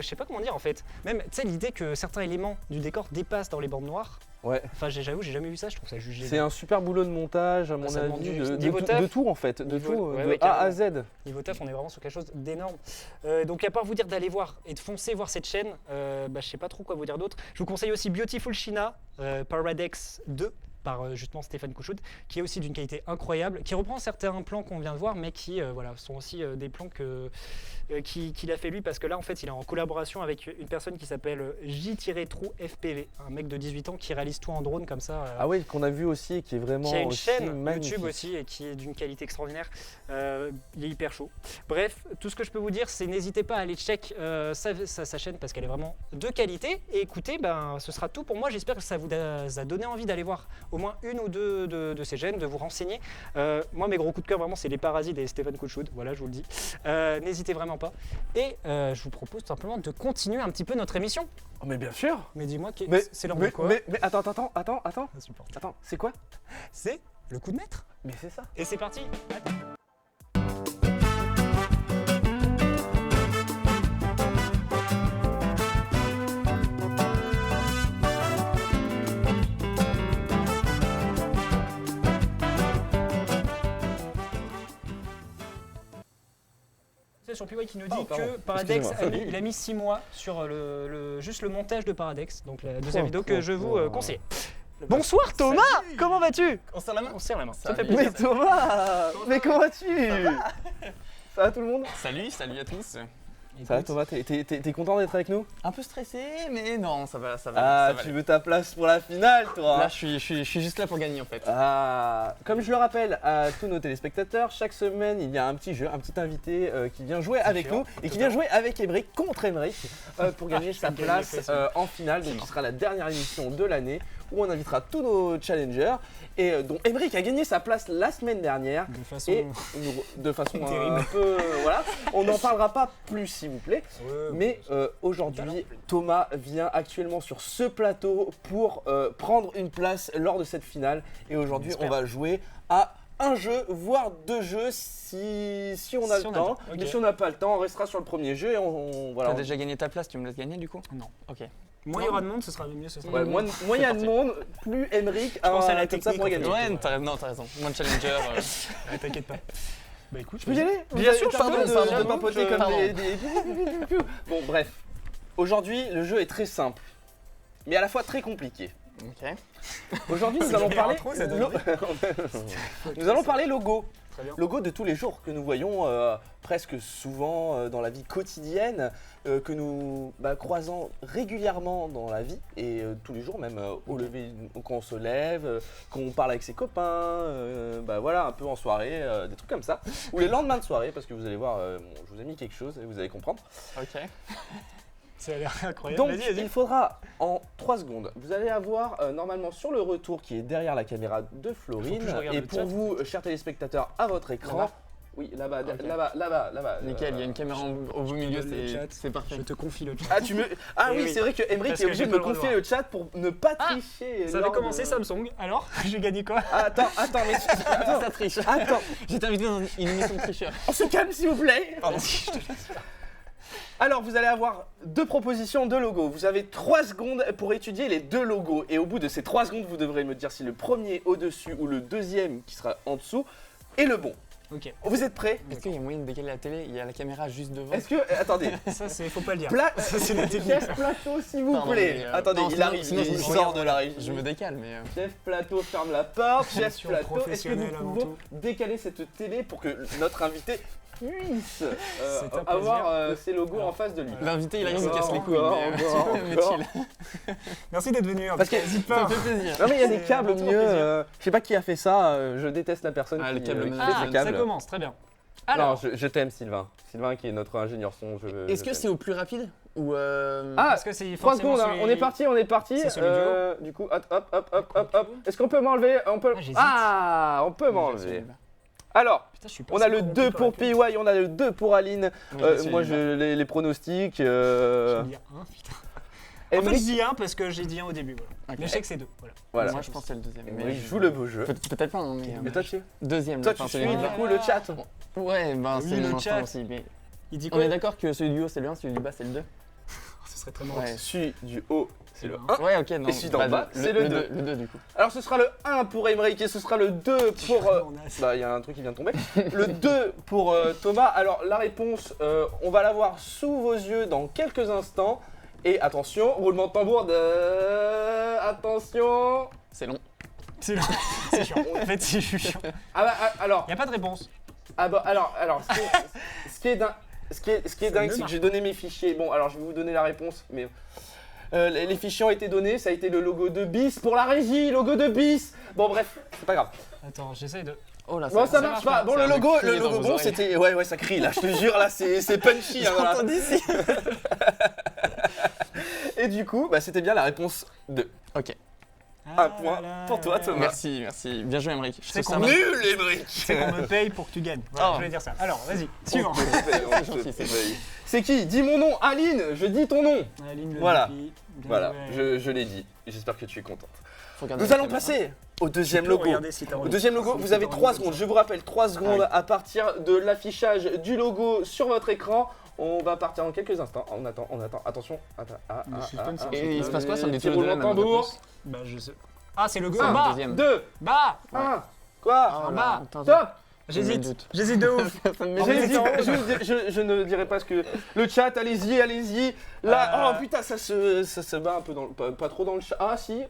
sais pas comment dire en fait. Même, tu sais, l'idée que certains éléments du décor dépassent dans les bandes noires. Ouais. Enfin, j'avoue, j'ai jamais vu ça, je trouve ça juste génial. C'est un super boulot de montage, à mon avis, de tout en fait, de A à Z. Niveau taf, on est vraiment sur quelque chose d'énorme. Donc, à part vous dire d'aller voir et de foncer voir cette chaîne, je sais pas trop quoi vous dire d'autre. Je vous conseille aussi Beautiful China, Paradex 2. Par justement Stéphane Couchoud, qui est aussi d'une qualité incroyable, qui reprend certains plans qu'on vient de voir, mais qui sont aussi des plans qu'il a fait lui, parce que là en fait il est en collaboration avec une personne qui s'appelle J-Trou FPV, un mec de 18 ans qui réalise tout en drone comme ça. Ah oui, qu'on a vu aussi, qui est vraiment qui a une aussi chaîne magnifique. YouTube aussi et qui est d'une qualité extraordinaire. Il est hyper chaud. Bref, tout ce que je peux vous dire, c'est n'hésitez pas à aller check sa chaîne parce qu'elle est vraiment de qualité. Et écoutez, ce sera tout pour moi. J'espère que ça vous a donné envie d'aller voir au moins une ou deux de ces chaînes, de vous renseigner. Moi, mes gros coups de cœur, vraiment, c'est les Parasites et Stéphane Couchoud. Voilà, je vous le dis. N'hésitez vraiment pas. Et je vous propose tout simplement de continuer un petit peu notre émission. Oh, mais bien sûr. Mais dis-moi, Mais c'est l'heure mais, de quoi mais attends, Insupportable. attends, c'est quoi? C'est le coup de maître. Mais c'est ça. Et c'est parti. C'est sur PY qui nous dit pardon. que Paradex Excusez-moi. il a mis 6 mois sur juste le montage de Paradex, donc la deuxième vidéo que je vous conseille. Bonsoir Thomas, comment vas-tu? On serre la main. On serre la main. Ça me fait Salut. plaisir. Mais Thomas, mais comment vas-tu? Ça va tout le monde? Salut à tous. Ça va Thomas, t'es content d'être avec nous? Un peu stressé, mais non, ça va. Ah, ça va tu aller. veux ta place pour la finale, toi? Là, je suis juste là pour gagner en fait. Ah, comme je le rappelle à tous nos téléspectateurs, chaque semaine il y a un petit jeu, un petit invité qui vient jouer avec nous et qui vient jouer avec Emeric contre Emeric pour gagner sa place en finale, donc qui sera la dernière émission de l'année où on invitera tous nos challengers et dont Emeric a gagné sa place la semaine dernière De façon et de façon terrible. un peu voilà, on n'en parlera pas plus s'il vous plaît. Mais aujourd'hui, Thomas vient actuellement sur ce plateau pour prendre une place lors de cette finale. Et aujourd'hui, on va jouer à un jeu, voire 2 jeux si on a le temps. Ok. Mais si on n'a pas le temps, on restera sur le premier jeu et voilà. T'as déjà gagné ta place, tu me laisses gagner du coup? Non. Ok. Moins il y aura de monde, ce sera mieux. Ce sera Ouais, mieux. moins il y a de monde, plus Emeric pense à la comme ça technique, pour en fait. gagner. Ouais, t'as raison. Moins de challenger. Ouais, t'inquiète pas. Bah écoute, Je peux y aller? Bien sûr, T'as pardon, peur de pardon, papoter je- comme pardon. des... Bon, bref. Aujourd'hui, le jeu est très simple, mais à la fois très compliqué. Ok. Aujourd'hui, nous C'est allons une parler. intro, ça donne Nous allons parler logo. Très bien. Logo de tous les jours que nous voyons presque souvent dans la vie quotidienne, que nous croisons régulièrement dans la vie et tous les jours, même au lever, quand on se lève, quand on parle avec ses copains, voilà, un peu en soirée, des trucs comme ça. Ou les lendemains de soirée, parce que vous allez voir, je vous ai mis quelque chose et vous allez comprendre. Ok. Ça a l'air incroyable. Donc, Vas-y, vas-y. il faudra en 3 secondes. Vous allez avoir normalement sur le retour qui est derrière la caméra de Florine. Faut que je regarde Et le pour chat. vous, chers téléspectateurs, à votre écran. Là-bas Oui, là-bas, Ok. là-bas. Nickel, il y a une caméra au beau milieu, le chat. c'est parfait. Je te confie le chat. Ah, Oui, oui, oui. c'est vrai que Emeric Parce est que obligé j'ai de pas me le droit de confier voir. le chat pour ne pas tricher. Ça avait lors commencé de- Samsung. Alors, j'ai gagné quoi? Attends, mais. Ça triche. Attends, J'étais invité dans une émission de tricheur. on se calme s'il vous plaît. Pardon. Alors, vous allez avoir 2 propositions de logos. Vous avez 3 secondes pour étudier les 2 logos. Et au bout de ces 3 secondes, vous devrez me dire si le premier au-dessus ou le deuxième qui sera en dessous est le bon. Ok. Vous êtes prêts? Est-ce qu'il y a moyen de décaler la télé? Il y a la caméra juste devant. Est-ce que. Attendez. Ça, c'est faut pas le dire. Ça, c'est la technique. Chef Plateau, s'il vous Pardon, plaît. mais, Attendez, non, il sinon- arrive, sinon, il je sort regarde. de la régie. Je me décale, mais. Chef Plateau ferme la porte. Chef Attention, Plateau, est-ce que nous professionnel avant pouvons tout. décaler cette télé pour que notre invité puisse C'est un avoir plaisir. ses logos Alors, en face de lui? L'invité, il arrive, il Encore, casse les couilles. encore, Mais encore. chill. Merci d'être venu. Parce que- n'hésite Ça pas. me fait plaisir. Non mais il y a des C'est câbles un mieux, plaisir. je sais pas qui a fait ça, je déteste la personne Ah, le qui, câble qui management. fait Ah, ces ça câbles. commence, très bien. Non, Alors, je t'aime Sylvain. Sylvain qui est notre ingénieur son. Est-ce que c'est au plus rapide ou Ah, parce que c'est 3 forcément secondes, hein, on est parti. C'est celui Du coup, hop. Est-ce qu'on peut m'enlever? On peut. Ah, j'hésite. Ah, on peut m'enlever. Alors, Putain, je suis pas on a si le corrompu 2 par pour la pub. PY, on a le 2 pour Aline. Moi, les pronostics. Je vais dire un, putain. En fait, Emeric, je dis un parce que j'ai dit un au début. Voilà. Ok. Mais je sais que c'est 2. Voilà. voilà. Moi, je pense que c'est le deuxième. Emeric joue le beau jeu. Peut-être pas, hein, mais. Mais toi, tu Deuxième. Toi, enfin, tu celui suis du du bas. coup le chat. Ouais, ben Oui, c'est le mon chat. instinct aussi. Mais Il dit on quoi? est d'accord que celui du haut c'est le 1, celui du bas c'est le 2. Ce serait très marrant. Ouais. Celui du haut, c'est le un. 1. Ouais, ok, non. Et celui d'en bas, c'est le 2. Le 2 du coup. Alors, ce sera le 1 pour Emeric et ce sera le 2 pour. Bah, il y a un truc qui vient de tomber. Le 2 pour Thomas. Alors, la réponse, on va la voir sous vos yeux dans quelques instants. Et attention, roulement de tambour de. Attention. C'est long. C'est chiant. En fait, c'est chiant. Ah bah, alors. Il n'y a pas de réponse. Ah bah, alors, ce qui est dingue. Ce qui est dingue, c'est que j'ai donné mes fichiers. Bon, alors je vais vous donner la réponse, mais les fichiers ont été donnés. Ça a été le logo de BIS pour la régie, logo de BIS. Bon, bref, c'est pas grave. Attends, j'essaie de. Oh là, Bon, ça marche pas. Bon, le logo bon, oreilles. c'était. Ouais, ça crie là, je te jure, là, c'est punchy. Hein, voilà. d'ici. Et du coup, bah, c'était bien la réponse 2. Ok. Un point pour toi, Thomas. Merci, merci. Bien joué, Emmerich. Je C'est trouve ça qu'on marche. Nul, Emmerich. C'est qu'on me paye pour que tu gagnes. Voilà, Oh. je voulais dire ça. Alors, vas-y, suivant. C'est gentil, c'est gentil. C'est qui? Dis mon nom, Aline, je dis ton nom. Aline Le Voilà. Dupuis, bien Voilà, joué. je l'ai dit. J'espère que tu es contente. Faut regarder Nous la allons caméra. passer au deuxième Tu peux logo. regarder si t'as Au envie. deuxième logo, Si vous t'as avez envie 3 comme secondes. ça. Je vous rappelle 3 secondes oui. à partir de l'affichage du logo sur votre écran. On va partir dans quelques instants. On attend. Attention. Le suspense, c'est Et il se passe quoi si on dit Petit tous les deux la roulement de même tambour. réponse? Bah, je sais. Ah, c'est le go. Ah, Bas. deuxième. 2, Bas. 1. Quoi En bas. Attends, Stop. je me J'hésite. doute. J'hésite de ouf. Ça me En met- même J'hésite, temps- je ne dirai pas ce que... Le chat, allez-y. Là, oh putain, ça se bat un peu dans le... Pas trop dans le chat. Ah si,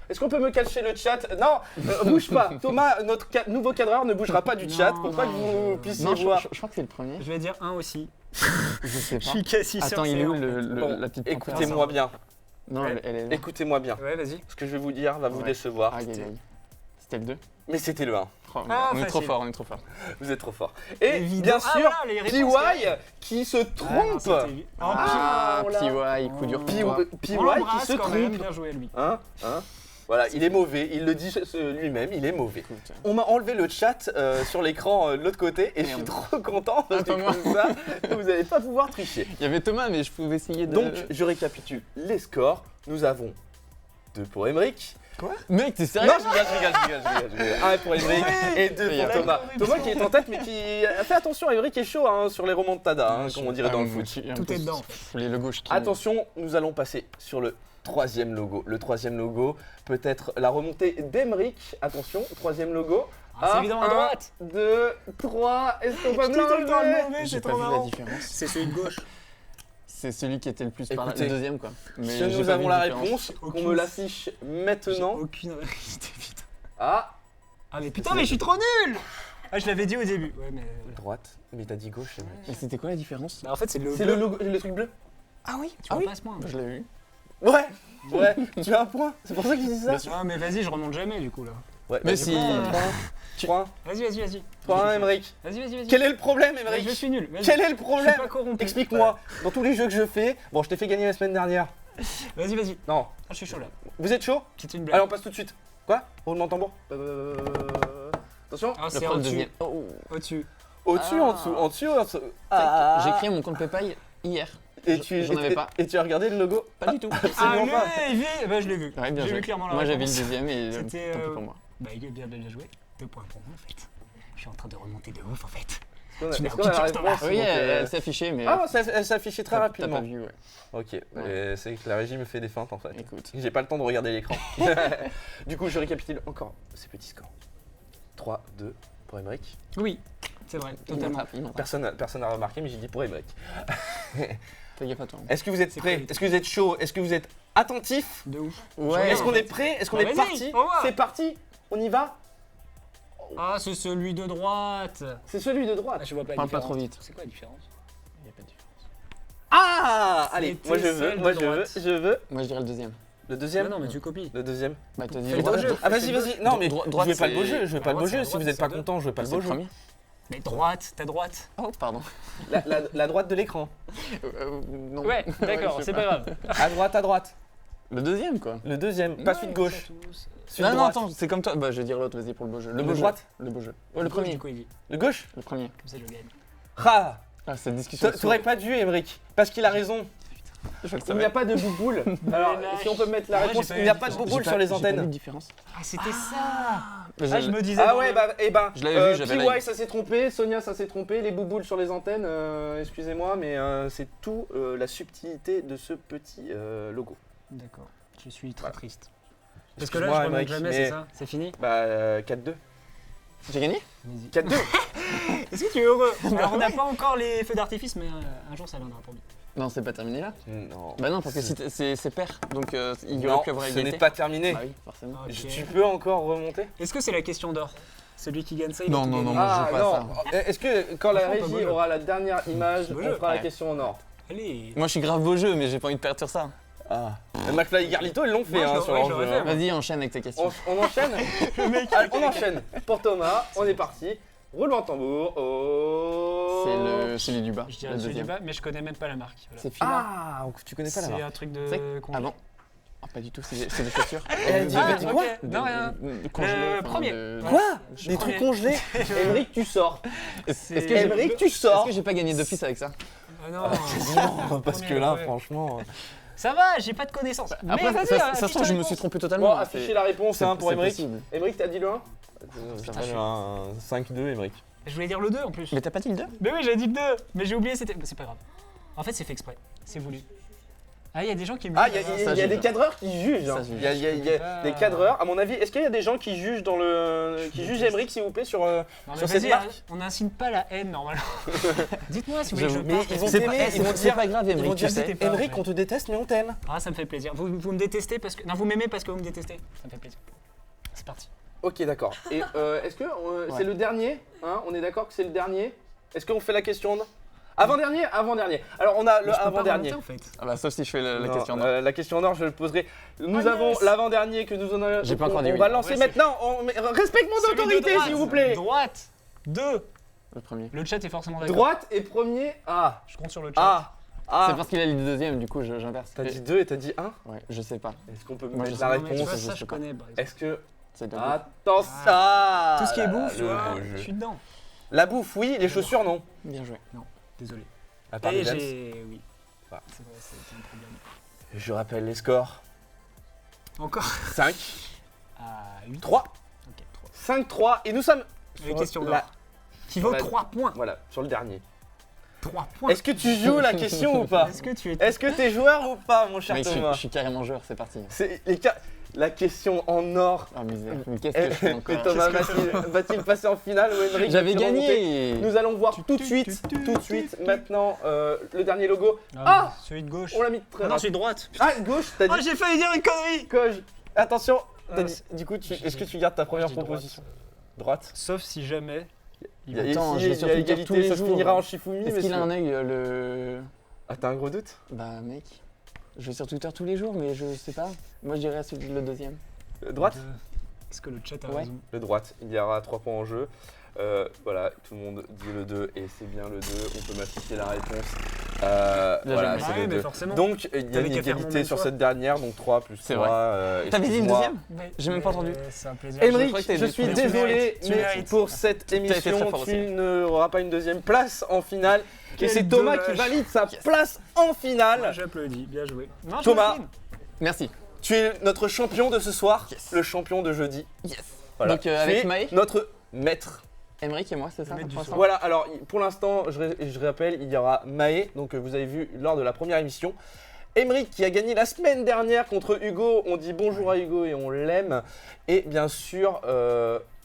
Est-ce qu'on peut me cacher le chat? Non, bouge pas. Thomas, notre nouveau cadreur ne bougera pas du chat pour pas que vous puissiez Non, voir. je crois que c'est le premier. Je vais dire 1 aussi. Je sais Je pas. suis quasi sûr. Attends, que il c'est est où en fait. la petite panthère? Écoutez-moi bien. Non, elle est là. Écoutez-moi bien. Ouais, vas-y. Ce que je vais vous dire va vous Ouais. décevoir. Aïe, aïe, aïe. C'était le 2. Mais c'était le 1. Ah, On est trop facile. fort, on est trop fort. Vous êtes trop fort. Et Évidemment. bien Ah, sûr, voilà, les réponses, PY qui se Ah, non, trompe. c'était évi- Oh, Ah, on l'a. PY, coup dur. PY on qui l'embrasse se quand même, trompe. bien joué lui. Hein Voilà, il est mauvais, il le dit lui-même, il est mauvais. Écoute. On m'a enlevé le chat sur l'écran de l'autre côté et je suis Merde. trop content parce que Attends, moi. comme ça, vous n'allez pas pouvoir tricher. Il y avait Thomas, mais je pouvais essayer de. Donc, je récapitule les scores. Nous avons 2 pour Emmerich. Mec, t'es Non, sérieux? je rigole. 1 pour Emmerich et 2 pour Thomas. Thomas qui est en tête, mais qui... Fais attention, Emmerich est chaud sur les remontadas, comme on dirait dans le foot. Tout est dedans. Les logos, je kiffe. Attention, nous allons passer sur le troisième logo. Le troisième logo, peut-être la remontée d'Emmerich. Attention, troisième logo. Ah, c'est évidemment à droite. 2, 3, est-ce qu'on va me Tout le temps le l'enlever? mauvais, J'ai c'est pas trop vu la marrant. différence. C'est celui de gauche. C'est celui qui était le plus par là, Écoutez, le deuxième quoi. Mais Si j'ai nous pas avons vu la différence. réponse, qu'on Aucune- me l'affiche maintenant. J'ai aucune réalité, putain. Ah, Ah, mais putain, mais je suis trop nul. Ah, je l'avais dit au début. Ouais, mais. droite. Mais t'as dit gauche, Emmerich. Et c'était quoi la différence? Bah, en fait, c'est le. C'est le logo, le truc bleu? Ah oui, Tu vois pas ce point. Je l'ai eu. Ouais, tu as un point. C'est pour ça qu'il dit ça? Ah, mais vas-y, je remonte jamais du coup là. Ouais, Mais du si. coup, 3, Vas-y. 3, Emmerich. Vas-y. Quel est le problème, Ouais, Emmerich? je suis nul. Vas-y. Quel est le Je problème? suis pas corrompu. Explique-moi. Dans tous les jeux que je fais, bon, je t'ai fait gagner la semaine dernière. Vas-y. Non. Ah, je suis chaud là. Vous êtes chaud? C'est une blague. Allez, on passe tout de suite. Quoi? Roulement de tambour. Attention. Ah, Le c'est pro, le au-dessus. deuxième. Oh. Au-dessus. Au-dessus, Ah. en dessous. J'ai créé mon compte PayPal hier. J'en avais pas. Et tu as regardé le logo? Pas du tout. Absolument pas. Bah, je l'ai vu. Ouais, bien J'ai joué. vu clairement la Moi j'avais le réponse. deuxième et C'était, tant pis pour moi. Bah, il est bien joué. 2 points pour moi en fait. Je suis en train de remonter de ouf en fait. Est-ce Tu n'as qu'on a la aucune réponse? carte, Oui, Donc, elle s'est affichée, mais. Ah, ça s'est affiché très T'as rapidement. pas vu, ouais. Ok, et c'est que la régie me fait des feintes en fait. Écoute. J'ai pas le temps de regarder l'écran. Du coup, je récapitule encore ces petits scores. 3, 2 pour Emmerich. Oui, c'est vrai, totalement. Il m'attrape. Personne n'a remarqué, mais j'ai dit pour Emmerich. Fais gaffe à toi. Est-ce que vous êtes C'est prêts? quoi, Est-ce que vous êtes chaud? Est-ce que vous êtes attentif? De ouf. Ouais. Est-ce qu'on est prêt? Est-ce qu'on Bah, est vas-y, parti? on va. C'est parti? On y va? Ah, c'est celui de droite. C'est celui de droite. Ah, je vois pas la Parle pas différence. trop vite. C'est quoi la différence? Il n'y a pas de différence. Ah! Allez, C'était moi je veux, celle moi de je veux, droite. je veux. Moi je dirais le deuxième. Le deuxième? Non, mais tu copies. Le deuxième. Bah t'as dit Fais le beau droite. jeu. Ah vas-y. Non mais Droite, je veux pas le beau c'est- jeu, je veux pas le beau droite, jeu. c'est Si vous la êtes pas droite, content, je veux pas le C'est beau le jeu. premier. Mais droite, ta droite. Oh, pardon. La droite de l'écran. Non. Ouais, d'accord, je sais c'est pas grave. À droite. Le deuxième quoi. Le deuxième, pas celui de gauche. Celui Non, de non, droite. attends, c'est comme toi. Bah je vais dire l'autre, vas-y pour le beau jeu. Le beau jeu. droite? Le beau jeu. Ouais, le premier. Du coup, il dit. Le gauche? Le premier. Comme ça, je gagne. Ah! Ah, cette discussion. T'aurais pas dû, Emmerich, parce qu'il a raison. Il n'y a pas de bouboule. Alors, si on peut mettre la Ouais, réponse, j'ai pas il eu n'y a la pas de différence. bouboule sur les J'ai pas vu de antennes. différence. Ah, c'était ça. Ah, Je me disais. Ah dans ouais, le- bah, Je l'avais vu, j'avais PY like. ça s'est trompé, Sonia ça s'est trompé, les bouboules sur les antennes, excusez-moi, mais c'est tout la subtilité de ce petit logo. D'accord. Je suis très triste. Parce que Excuse-moi, là, je remonte Emmerich, jamais, mais- c'est ça? C'est fini? Bah, 4-2. J'ai gagné? 4-2. Est-ce que tu es heureux? Alors, on n'a pas encore les feux d'artifice, mais un jour, ça viendra pour lui. Non, c'est pas terminé là. Non. Bah non, parce que c'est pair, donc il y Non, aurait pu avoir ce égalité. n'est pas terminé. Bah oui, forcément. Ok. Tu peux encore remonter? Est-ce que c'est la question d'or? Celui qui gagne ça, il Non, a tout non, gagné. non, moi, je joue pas à ça. Est-ce que quand la Franchement, pas régie beau jeu. aura la dernière image, Beau on jeu. fera la Ouais. question en ordre? Allez. Moi je suis grave beau jeu, mais j'ai pas envie de perdre sur ça. Ah. McFly et Garlito, ils l'ont fait Moi, je hein, l'aurais- sur ouais, leur je l'aurais jeu, fait, hein. moi. Vas-y, enchaîne avec tes questions. On enchaîne? Allez, on enchaîne. Pour Thomas, on est parti. Roulement de tambour. Oh. C'est celui du bas, Je dirais le celui du deuxième. bas, mais je connais même pas la marque. Voilà. C'est Fila. Ah, donc tu connais pas la C'est marque. un truc C'est- de. Avant. Ah, pas du tout, c'est des chaussures. Elle dit quoi? Non, rien. Congelés, Le premier. Quoi? Je Des crois- trucs congelés? Émeric, tu sors. Est-ce C'est- que j'ai- Émeric, tu sors. est-ce que j'ai pas gagné d'office avec ça? Non, parce que là, Ouais. franchement. Ça va, j'ai pas de connaissances. Mais Après, vas-y, ça se affiche trouve, ta je me réponse. suis trompé Bon, totalement. affichez la réponse hein, pour c'est Émeric. possible. Émeric, t'as dit le 1? Ça Putain, fait un 5-2, Émeric. Je voulais dire le 2 en plus. Mais t'as pas dit le 2? Mais oui, j'ai dit le 2. Mais j'ai oublié, c'était. C'est pas grave. En fait, c'est fait exprès. C'est voulu. Ah, il y a des gens qui me Ah, disent, il y Ça, a j'ai des vu. cadreurs qui jugent. Ça, hein. j'ai vu. Il y a des cadreurs. À mon avis, est-ce qu'il y a des gens qui jugent dans le. qui jugent déteste. Émeric, s'il vous plaît, sur Non, mais sur cette vas-y, marque? on n'incite pas la haine normalement. Dites-moi si vous voulez que je Mais parte. ils vont C'est t'aimer, pas, ils vont c'est dire. pas grave, Ils vont Émeric, tu dire, sais. pas, Émeric, ouais. on te déteste, mais on t'aime. Ah, ça me fait plaisir. Vous me détestez parce que. Non, vous m'aimez parce que vous me détestez. Ça me fait plaisir. C'est parti. Ok, d'accord. Et est-ce que c'est Ouais. le dernier hein? On est d'accord que c'est le dernier? Est-ce qu'on fait la question de... Avant-dernier? Avant-dernier. Alors, on a le Mais je peux pas avant-dernier. remonter, en fait. Ah bah, sauf si je fais la Non, question. la question en or, je le poserai. Nous Ah, avons yes. l'avant-dernier que nous en avons. J'ai pas encore dit On oui. va le lancer Ouais, c'est- maintenant. Respecte mon Celui de autorité, droite. s'il vous plaît. Droite. 2. Le premier. Le chat est forcément d'accord. Droite et premier. Ah. Je compte sur le chat. Ah. C'est Ah. parce qu'il a dit le deuxième, du coup, j'inverse. T'as dit 2 et t'as dit 1. Ouais, je sais pas. Est-ce qu'on peut Moi, mettre je la sais Non, mais tu vois, réponse? ça, je je sais pas. connais. par exemple. Est-ce que. C'est de Attends, ça. Tout ce qui est bouffe, tu le vois, beau jeu. je suis dedans. La bouffe, oui. Les chaussures, non. Bien joué. Désolé. À part Et les Vans. j'ai. Oui. Ah. C'est vrai, c'est un problème. Je rappelle les scores. Encore 5, à 8. 3, Ok, 3. 5, 3. Et nous sommes. Les sur questions la- d'or. Qui vaut la- 3 points. Voilà, sur le dernier. 3 points. Est-ce que tu joues la question ou pas? Est-ce que tu es. Est-ce que t'es joueur ou pas, mon cher Mec, Thomas? je suis carrément joueur, c'est parti. C'est la question en or. Ah misère, mais qu'est-ce que je fais Et encore? Thomas va-t-il passer en finale ou Émeric J'avais va-t-il remonter? gagné. Nous allons voir tout de suite, maintenant, le dernier logo. Ah, Celui de gauche. on l'a mis très Ah non, rapide. celui de droite. Ah, gauche, t'as Oh, dit j'ai failli dire une connerie. Coge. Attention, t'as Ah, dit- c'est- du coup, j'ai- est-ce que tu gardes ta première je dis droite. proposition? Droite. Sauf si jamais. Il y a, Attends, ici, je vais il sur y a Twitter égalité, tous les ça se jours. finira en Shifumi. Est-ce mais qu'il a c'est- un œil, le. Ah, t'as un gros doute? Bah, mec, je vais sur Twitter tous les jours, mais je sais pas. Moi, je dirais le deuxième. Droite? Est-ce que le chat a Ouais. raison? Le droite, il y aura 3 points en jeu. Voilà, tout le monde dit le 2 et c'est bien le 2. On peut m'afficher la réponse. Voilà, joué. c'est Ouais, le mais 2. forcément. Donc, il y a T'avais une qu'à faire mon égalité même sur choix. cette dernière, donc 3 plus 3. C'est vrai. T'avais dit le deuxième? J'ai même pas entendu. C'est un plaisir. Émeric, crois que t'as je dit suis le premier. désolé, Tu mais mérites. pour cette été très émission, fort tu aussi. n'auras pas une deuxième place en finale. Et Quel c'est Thomas dommage. qui valide sa place en finale. Moi, j'applaudis. Bien joué. Non, je Thomas. m'incline. Merci. Tu es notre champion de ce soir, Yes. le champion de jeudi. Yes. Voilà. Donc, Tu avec es Maë, notre maître. Émeric et moi, c'est ça maître du pour son. l'instant Voilà, alors pour l'instant, je rappelle, il y aura Maë, donc vous avez vu lors de la première émission. Émeric qui a gagné la semaine dernière contre Hugo, on dit bonjour à Hugo et on l'aime. Et bien sûr,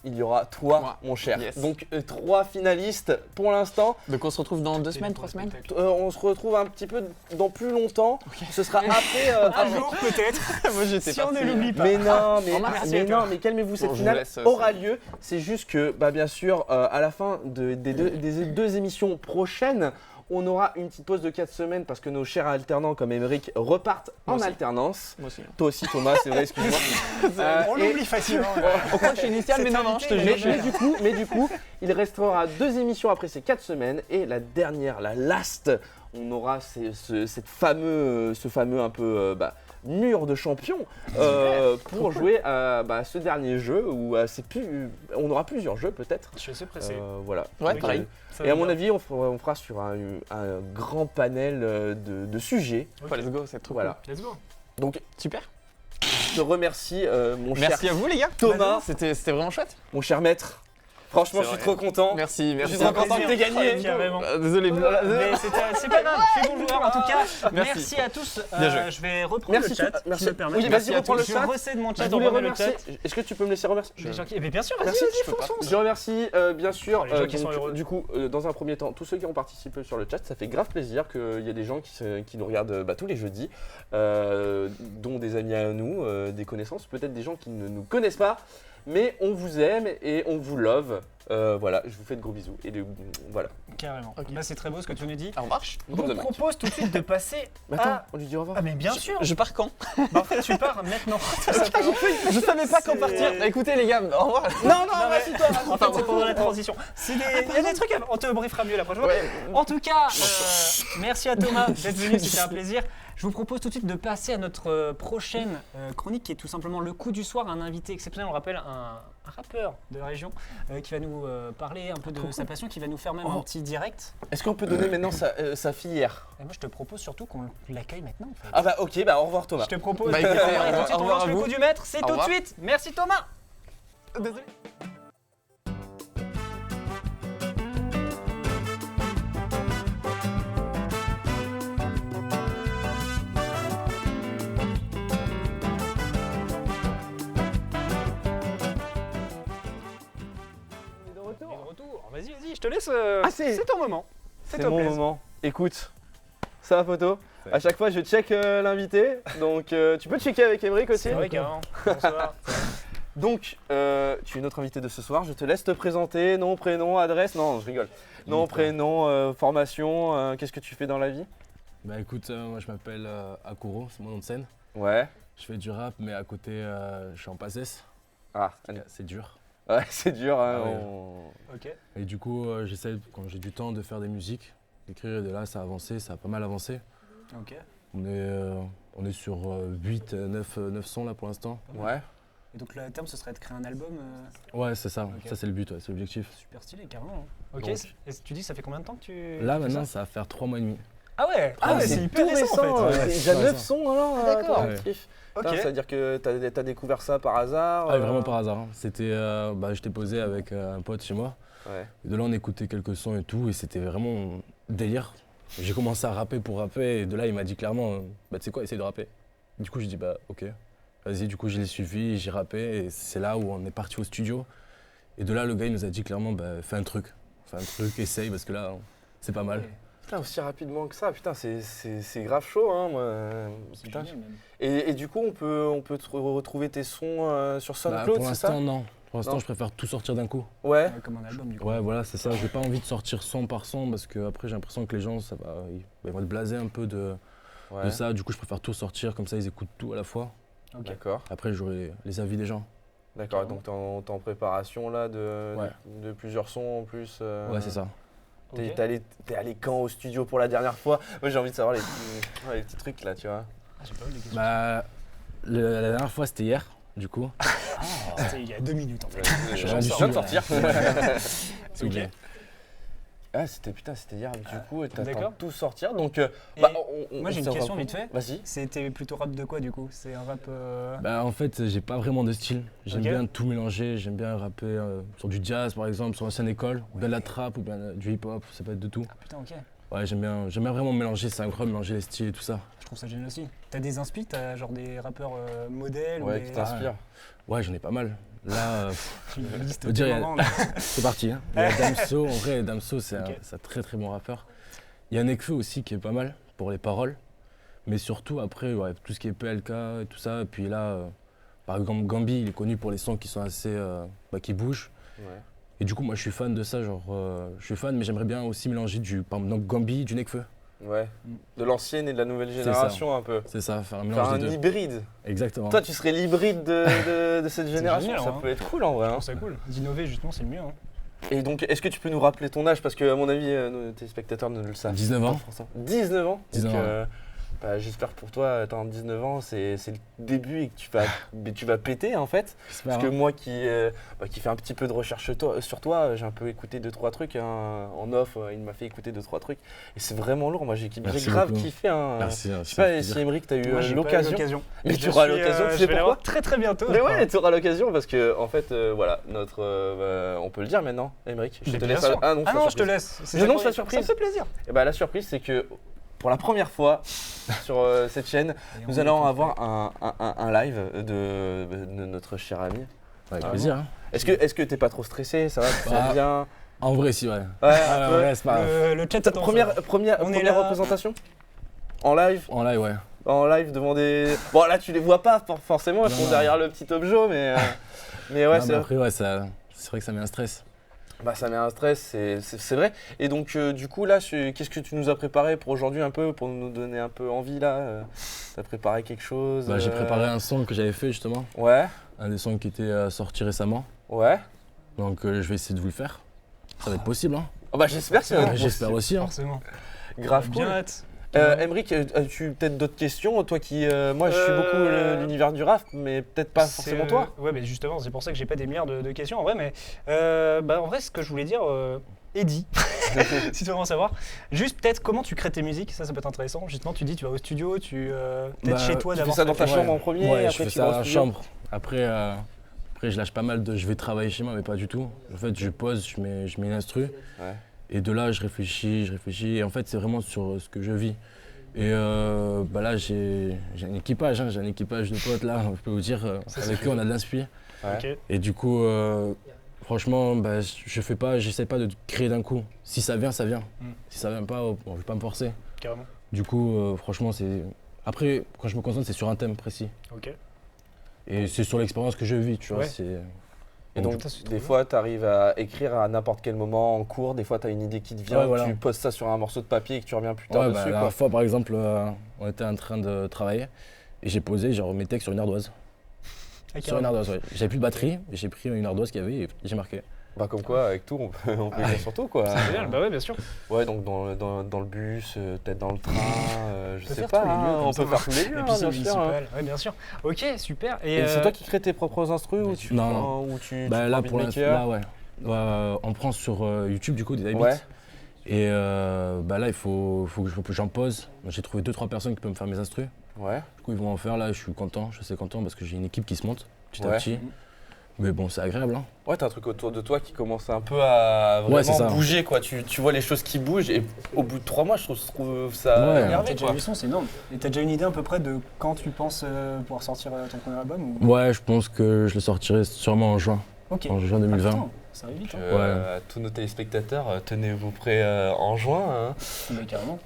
il y aura toi, Moi. mon cher. Yes. Donc 3 finalistes pour l'instant. Donc, on se retrouve dans 2 semaines, 3 semaines? On se retrouve un petit peu dans plus longtemps. Ce sera après. Un jour, peut-être. Moi, j'étais Si on ne parti. l'oublie pas. Mais non, mais, Merci mais à toi. non, mais calmez-vous, cette Bon, je vous finale laisse, aura ça. lieu. C'est juste que, bah, bien sûr, à la fin des deux émissions prochaines, on aura une petite pause de 4 semaines parce que nos chers alternants comme Émeric repartent en aussi. alternance. Moi aussi. Toi aussi, Thomas, c'est vrai, excuse-moi. On Et- l'oublie facilement. On croit que je suis initial, mais non, non, je te invité, jure. mais du coup, il restera 2 émissions après ces 4 semaines et la dernière, la last, on aura ce fameux un peu mur de champion pour jouer à ce dernier jeu ou on aura plusieurs jeux peut-être. Je suis assez pressé. Voilà. Ouais, Donc, pareil. Ça et à va mon bien. avis, on fera sur un grand panel de sujets. Enfin, let's go, c'est trop Voilà. Let's go. Donc, cool. Super. je te remercie, mon Merci cher à vous, les gars. Thomas, C'était vraiment chouette. mon cher maître. Franchement, je C'est suis vrai. trop content. Merci, Je merci. suis trop content que t'aies gagné. Carrément. Désolé. Mais c'est pas grave, je suis bon joueur en tout cas. Merci. Merci à tous. Bien joué. Je vais reprendre Merci, le chat. merci. Si tu me permets. Oui, Merci vas-y, à reprends tous. le Je chat. recède mon chat, Je on voulais remet le remercier. chat. Est-ce que tu peux me laisser remercier Les gens qui- Mais bien sûr, vas-y, Merci, vas-y, fonce. Je remercie bien sûr Oh, les gens qui sont heureux. du coup dans un premier temps tous ceux qui ont participé sur le chat, ça fait grave plaisir qu'il y ait des gens qui nous regardent tous les jeudis, dont des amis à nous, des connaissances, peut-être des gens qui ne nous connaissent pas, mais on vous aime et on vous love Voilà, je vous fais de gros bisous. Et voilà. Carrément. Là, c'est très beau ce que tu nous dis. On marche. Je vous propose tout de suite de passer Attends, on lui dit au revoir. Ah, mais bien sûr. Je pars quand? Bah, en fait, tu pars maintenant. Je savais pas quand partir. Écoutez les gars, au revoir. Non, toi. En fait, c'est pendant la transition. Il y a des trucs, on te briefera mieux la prochaine fois. En tout cas, merci à Thomas d'être venu, c'était un plaisir. Je vous propose tout de suite de passer à notre prochaine chronique qui est tout simplement le coup du soir, un invité exceptionnel, on rappelle un rappeur de la région qui va nous parler un peu de sa passion, qui va nous faire même un petit direct. Est-ce qu'on peut donner maintenant sa filière? Et moi je te propose surtout qu'on l'accueille maintenant en fait. Ah bah ok, bah au revoir Thomas. Je te propose Bah, écoutez, tout de suite, on lance le coup du maître, c'est Au tout de revoir. suite. Merci Thomas. Désolé. De retour. Vas-y, je te laisse. C'est ton moment. C'est toi, mon Blaise. moment. Écoute, ça va photo. À chaque fois je check l'invité, donc tu peux checker avec Émeric aussi. C'est vrai carrément. Bonsoir. Donc, tu es notre invité de ce soir, je te laisse te présenter, nom, prénom, adresse, non je rigole. Nom, prénom, formation, qu'est-ce que tu fais dans la vie? Bah écoute, moi je m'appelle Akuro, c'est mon nom de scène. Ouais. Je fais du rap, mais à côté je suis en PACES. Ah, c'est dur. Ouais, c'est dur. Hein, Ah ouais. Ok. Et du coup, j'essaie, quand j'ai du temps, de faire des musiques, d'écrire, et de là ça a avancé, ça a pas mal avancé. Ok. On est sur 8, 9 sons là pour l'instant. Ouais. Et donc le terme ce serait de créer un album Ouais, c'est ça, Ok. ça c'est le but, ouais, c'est l'objectif. super stylé carrément. Ok. Donc. Et tu dis ça fait combien de temps que tu. Là tu fais maintenant, ça ça va faire 3 mois et demi. Ah ouais. Ah ouais, c'est hyper récent en fait. Ouais, Ouais, déjà c'est 9 récent. sons alors d'accord. toi, actif. Ok. Putain, ça veut dire que t'as découvert ça par hasard Ah, vraiment par hasard. Hein. C'était, j'étais posé avec un pote chez moi. Ouais. Et de là, on écoutait quelques sons et tout, et c'était vraiment délire. J'ai commencé à rapper pour rapper, et de là, il m'a dit clairement, bah tu sais quoi, essaye de rapper. Du coup, j'ai dit, bah ok, vas-y, du coup, je l'ai suivi, j'ai rappé, et c'est là où on est parti au studio. Et de là, le gars, il nous a dit clairement, bah fais un truc, essaye, parce que là, c'est pas mal. Putain, aussi rapidement que ça, putain, c'est grave chaud, hein, moi. Putain. Génial, même. Et du coup, on peut retrouver tes sons sur Bah, SoundCloud, pour c'est ça? l'instant, non. Pour l'instant, Non. je préfère tout sortir d'un coup. Ouais. Ouais, comme un album du coup. Ouais, voilà, c'est ça. J'ai pas envie de sortir son par son, parce que après, j'ai l'impression que les gens, ils vont être blasés un peu de ça. Du coup, je préfère tout sortir, comme ça, ils écoutent tout à la fois. Ok. D'accord. Après, j'aurai les avis des gens. D'accord, donc t'es en préparation là Ouais. de plusieurs sons en plus. Ouais, c'est ça. T'es Ok. allé quand au studio pour la dernière fois? Moi j'ai envie de savoir les petits trucs là, tu vois. Ah, j'ai pas eu les questions. Bah, la dernière fois, c'était hier, du coup. C'était il y a 2 minutes en fait. Je viens viens de de sortir. S'il vous plaît. Ah c'était hier, du coup t'attends d'accord. tout sortir donc Et moi, j'ai une s'en question rend vite compte. fait. Vas-y. C'était plutôt rap de quoi du coup? C'est un rap. Bah, en fait, j'ai pas vraiment de style. J'aime Ok. bien tout mélanger. J'aime bien rapper sur du jazz, par exemple, sur l'ancienne école, ou bien de la trap, ou bien du hip-hop, ça peut être de tout. Ah putain, ok. Ouais, j'aime bien vraiment mélanger, c'est incroyable, mélanger les styles et tout ça. Je trouve ça génial aussi. T'as des inspi, t'as genre des rappeurs modèles ou Ouais, des... qui t'inspire. Ouais, j'en ai pas mal. Là, Une liste faut dire, de il y a- moments, là. c'est parti. Hein. Il y a Damso, en vrai, Damso, c'est Ok. un très très bon rappeur. Il y a Nekfeu aussi qui est pas mal pour les paroles. Mais surtout, après, ouais, tout ce qui est PLK et tout ça. Et puis là, par exemple, Gambi, il est connu pour les sons qui sont assez. Qui bougent. Ouais. Et du coup, moi, je suis fan de ça. Genre, je suis fan, mais j'aimerais bien aussi mélanger par exemple, Gambi, du Nekfeu. Ouais. De l'ancienne et de la nouvelle ça. génération un peu. C'est ça, faire un Faire mélange un des deux. hybride. Exactement. Toi tu serais l'hybride de cette génération, génial, ça hein. peut être cool en vrai. Je Hein. trouve ça cool. D'innover justement, c'est le mieux. Hein. Et donc, est-ce que tu peux nous rappeler ton âge? Parce que, à mon avis, nos téléspectateurs ne le savent 19 pas ans. forcément. 19 ans 19 Donc, ans. j'espère que pour toi, t'as 19 ans, c'est le début et que tu vas péter en fait. J'espère, Parce que hein. moi qui fais un petit peu de recherche sur toi, j'ai un peu écouté 2-3 trucs. Hein. En off, il m'a fait écouter 2-3 trucs. Et c'est vraiment lourd. Moi, j'ai Merci grave beaucoup. kiffé. Hein. Merci. Je sais pas si Émeric, t'as eu Moi, j'ai pas eu l'occasion. Mais Je tu auras suis, l'occasion, tu je sais vais la pourquoi voir très très bientôt. Mais ouais, tu auras l'occasion parce que, en fait, voilà, on peut le dire maintenant, Émeric. Je Mais te bien laisse. sûr. Ah non, Ah c'est non, la je te surprise. laisse. C'est Je lance ça la surprise. Ça me fait plaisir. Et bah, la surprise, c'est que pour la première fois sur cette chaîne, nous allons avoir un live de notre cher ami. Avec plaisir. Hein. Est-ce que t'es pas trop stressé? Ça va, tu te sens bien? En vrai, si, ouais. Ouais, Ah, un en peu. vrai, c'est pas grave. Le chat est en Première On est là. représentation en live? En live, ouais. En live devant des. Bon, là, tu les vois pas forcément, ils sont Non. derrière le petit objet, mais ouais, Non, mais c'est. après, ouais, c'est vrai que ça met un stress. Bah ça met un stress, c'est vrai. Et donc du coup là, qu'est-ce que tu nous as préparé pour aujourd'hui un peu, pour nous donner un peu envie là T'as préparé quelque chose Bah, j'ai préparé un son que j'avais fait justement. Ouais. Un des sons qui était sorti récemment. Ouais. Donc je vais essayer de vous le faire. Ça va être possible hein. Oh, bah j'espère que ça va être J'espère aussi hein. Forcément. Grave cool. Bien hâte. Emric, as-tu peut-être d'autres questions? Toi qui. Moi je suis beaucoup l'univers du rap, mais peut-être pas forcément toi. Ouais, mais justement, c'est pour ça que j'ai pas des milliards de questions en vrai. Mais en vrai, ce que je voulais dire, Eddie, si tu veux en savoir, juste peut-être comment tu crées tes musiques, ça peut être intéressant. Justement, tu dis, tu vas au studio, peut-être chez toi Tu fais d'abord. ça dans ta chambre en premier, Ouais, après je fais tu vas ça au à la studio. chambre. Après, je lâche pas mal de. Je vais travailler chez moi, mais pas du tout. En fait, je pose, je mets une instru. Ouais. Et de là, je réfléchis. Et en fait, c'est vraiment sur ce que je vis. Et là, j'ai un équipage, j'ai un équipage de potes là, je peux vous dire. Avec eux, on a de l'inspi. Ouais. Ok. Et du coup, franchement, j'essaie pas de créer d'un coup. Si ça vient, ça vient. Si ça vient pas, je vais pas me forcer. Carrément. Du coup, franchement, c'est. Après, quand je me concentre, c'est sur un thème précis. Ok. Et c'est sur l'expérience que je vis, tu vois. Ouais. Et donc, Putain, c'est trop des bien. fois, tu arrives à écrire à n'importe quel moment en cours. Des fois, tu as une idée qui te vient, Ouais, voilà. tu poses ça sur un morceau de papier et que tu reviens plus tard Ouais, dessus. la Quoi. dernière fois, par exemple, on était en train de travailler et j'ai posé genre mes textes sur une ardoise. Ah, Sur une ardoise, ouais. J'avais plus de batterie et j'ai pris une ardoise qu'il y avait et j'ai marqué. Bah, comme quoi, avec tout, on peut écrire sur tout. Quoi. C'est génial, bah ouais, bien sûr. Ouais, donc dans le bus, peut-être dans le train, je peut sais faire pas, tous les lieux hein, comme on ça. peut faire tous les lieux, Et hein, puis c'est bien sûr. Hein. municipal, ouais, bien sûr. Ok, super. Et c'est toi qui crées tes propres instrus ou tu Non, prends- non. ou tu Bah, prends là, un pour beatmaker? l'instant, là, ouais. On prend sur YouTube, du coup, des beats. Ouais. Et là, il faut que j'en pose. J'ai trouvé 2-3 personnes qui peuvent me faire mes instrus. Ouais. Du coup, ils vont en faire là, je suis assez content parce que j'ai une équipe qui se monte petit à Ouais. petit. Mais bon, c'est agréable. Hein. Ouais, t'as un truc autour de toi qui commence un peu à vraiment c'est ça. bouger, quoi. Tu vois les choses qui bougent et au bout de 3 mois, je trouve ça Ouais. T'as énervé, déjà quoi. vu le son, c'est énorme. Et t'as déjà une idée à peu près de quand tu penses pouvoir sortir ton premier album ou... Ouais, je pense que je le sortirai sûrement en juin. Ok. En juin 2020. Ah, putain, ça arrive vite. Hein. À tous nos téléspectateurs, tenez-vous prêts en juin. Hein. Mais carrément.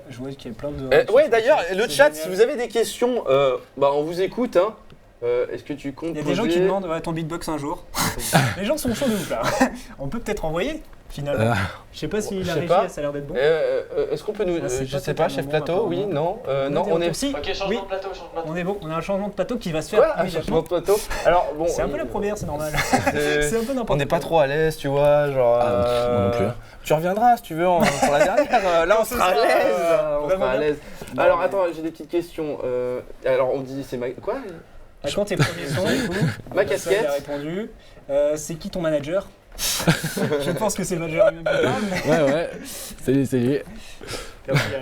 Je vois qu'il y a plein de... Ouais, d'ailleurs, le C'est chat, génial. si vous avez des questions, on vous écoute. Hein. Est-ce que tu comptes Il y a des gens poser- qui demandent ouais, ton beatbox un jour. Les gens sont chauds de ouf là. On peut peut-être envoyer finalement. Je sais pas si Je la sais régie pas. ça a l'air d'être bon. Est-ce qu'on peut nous. Ah, c'est je pas sais pas, chef totalement plateau, bon, oui, apparemment. non Non, on est. Si, Ok, changement oui, de plateau. on est bon, on a un changement de plateau qui va se faire Quoi Un immédiatement. changement de plateau Alors, bon. C'est un peu la première, c'est normal. c'est- C'est un peu n'importe On n'est pas quoi. trop à l'aise, tu vois, genre. moi non plus. Tu reviendras si tu veux pour la dernière. Là, on Ce sera à sera, l'aise. On vraiment sera à bien. l'aise. Non, Alors, mais- attends, j'ai des petites questions. Alors, on dit c'est quoi Ah, quand tes premiers sons, du coup, Ma ça, casquette. il a répondu. C'est qui ton manager Je pense que c'est le manager lui-même qui parle, mais Ouais, c'est lui.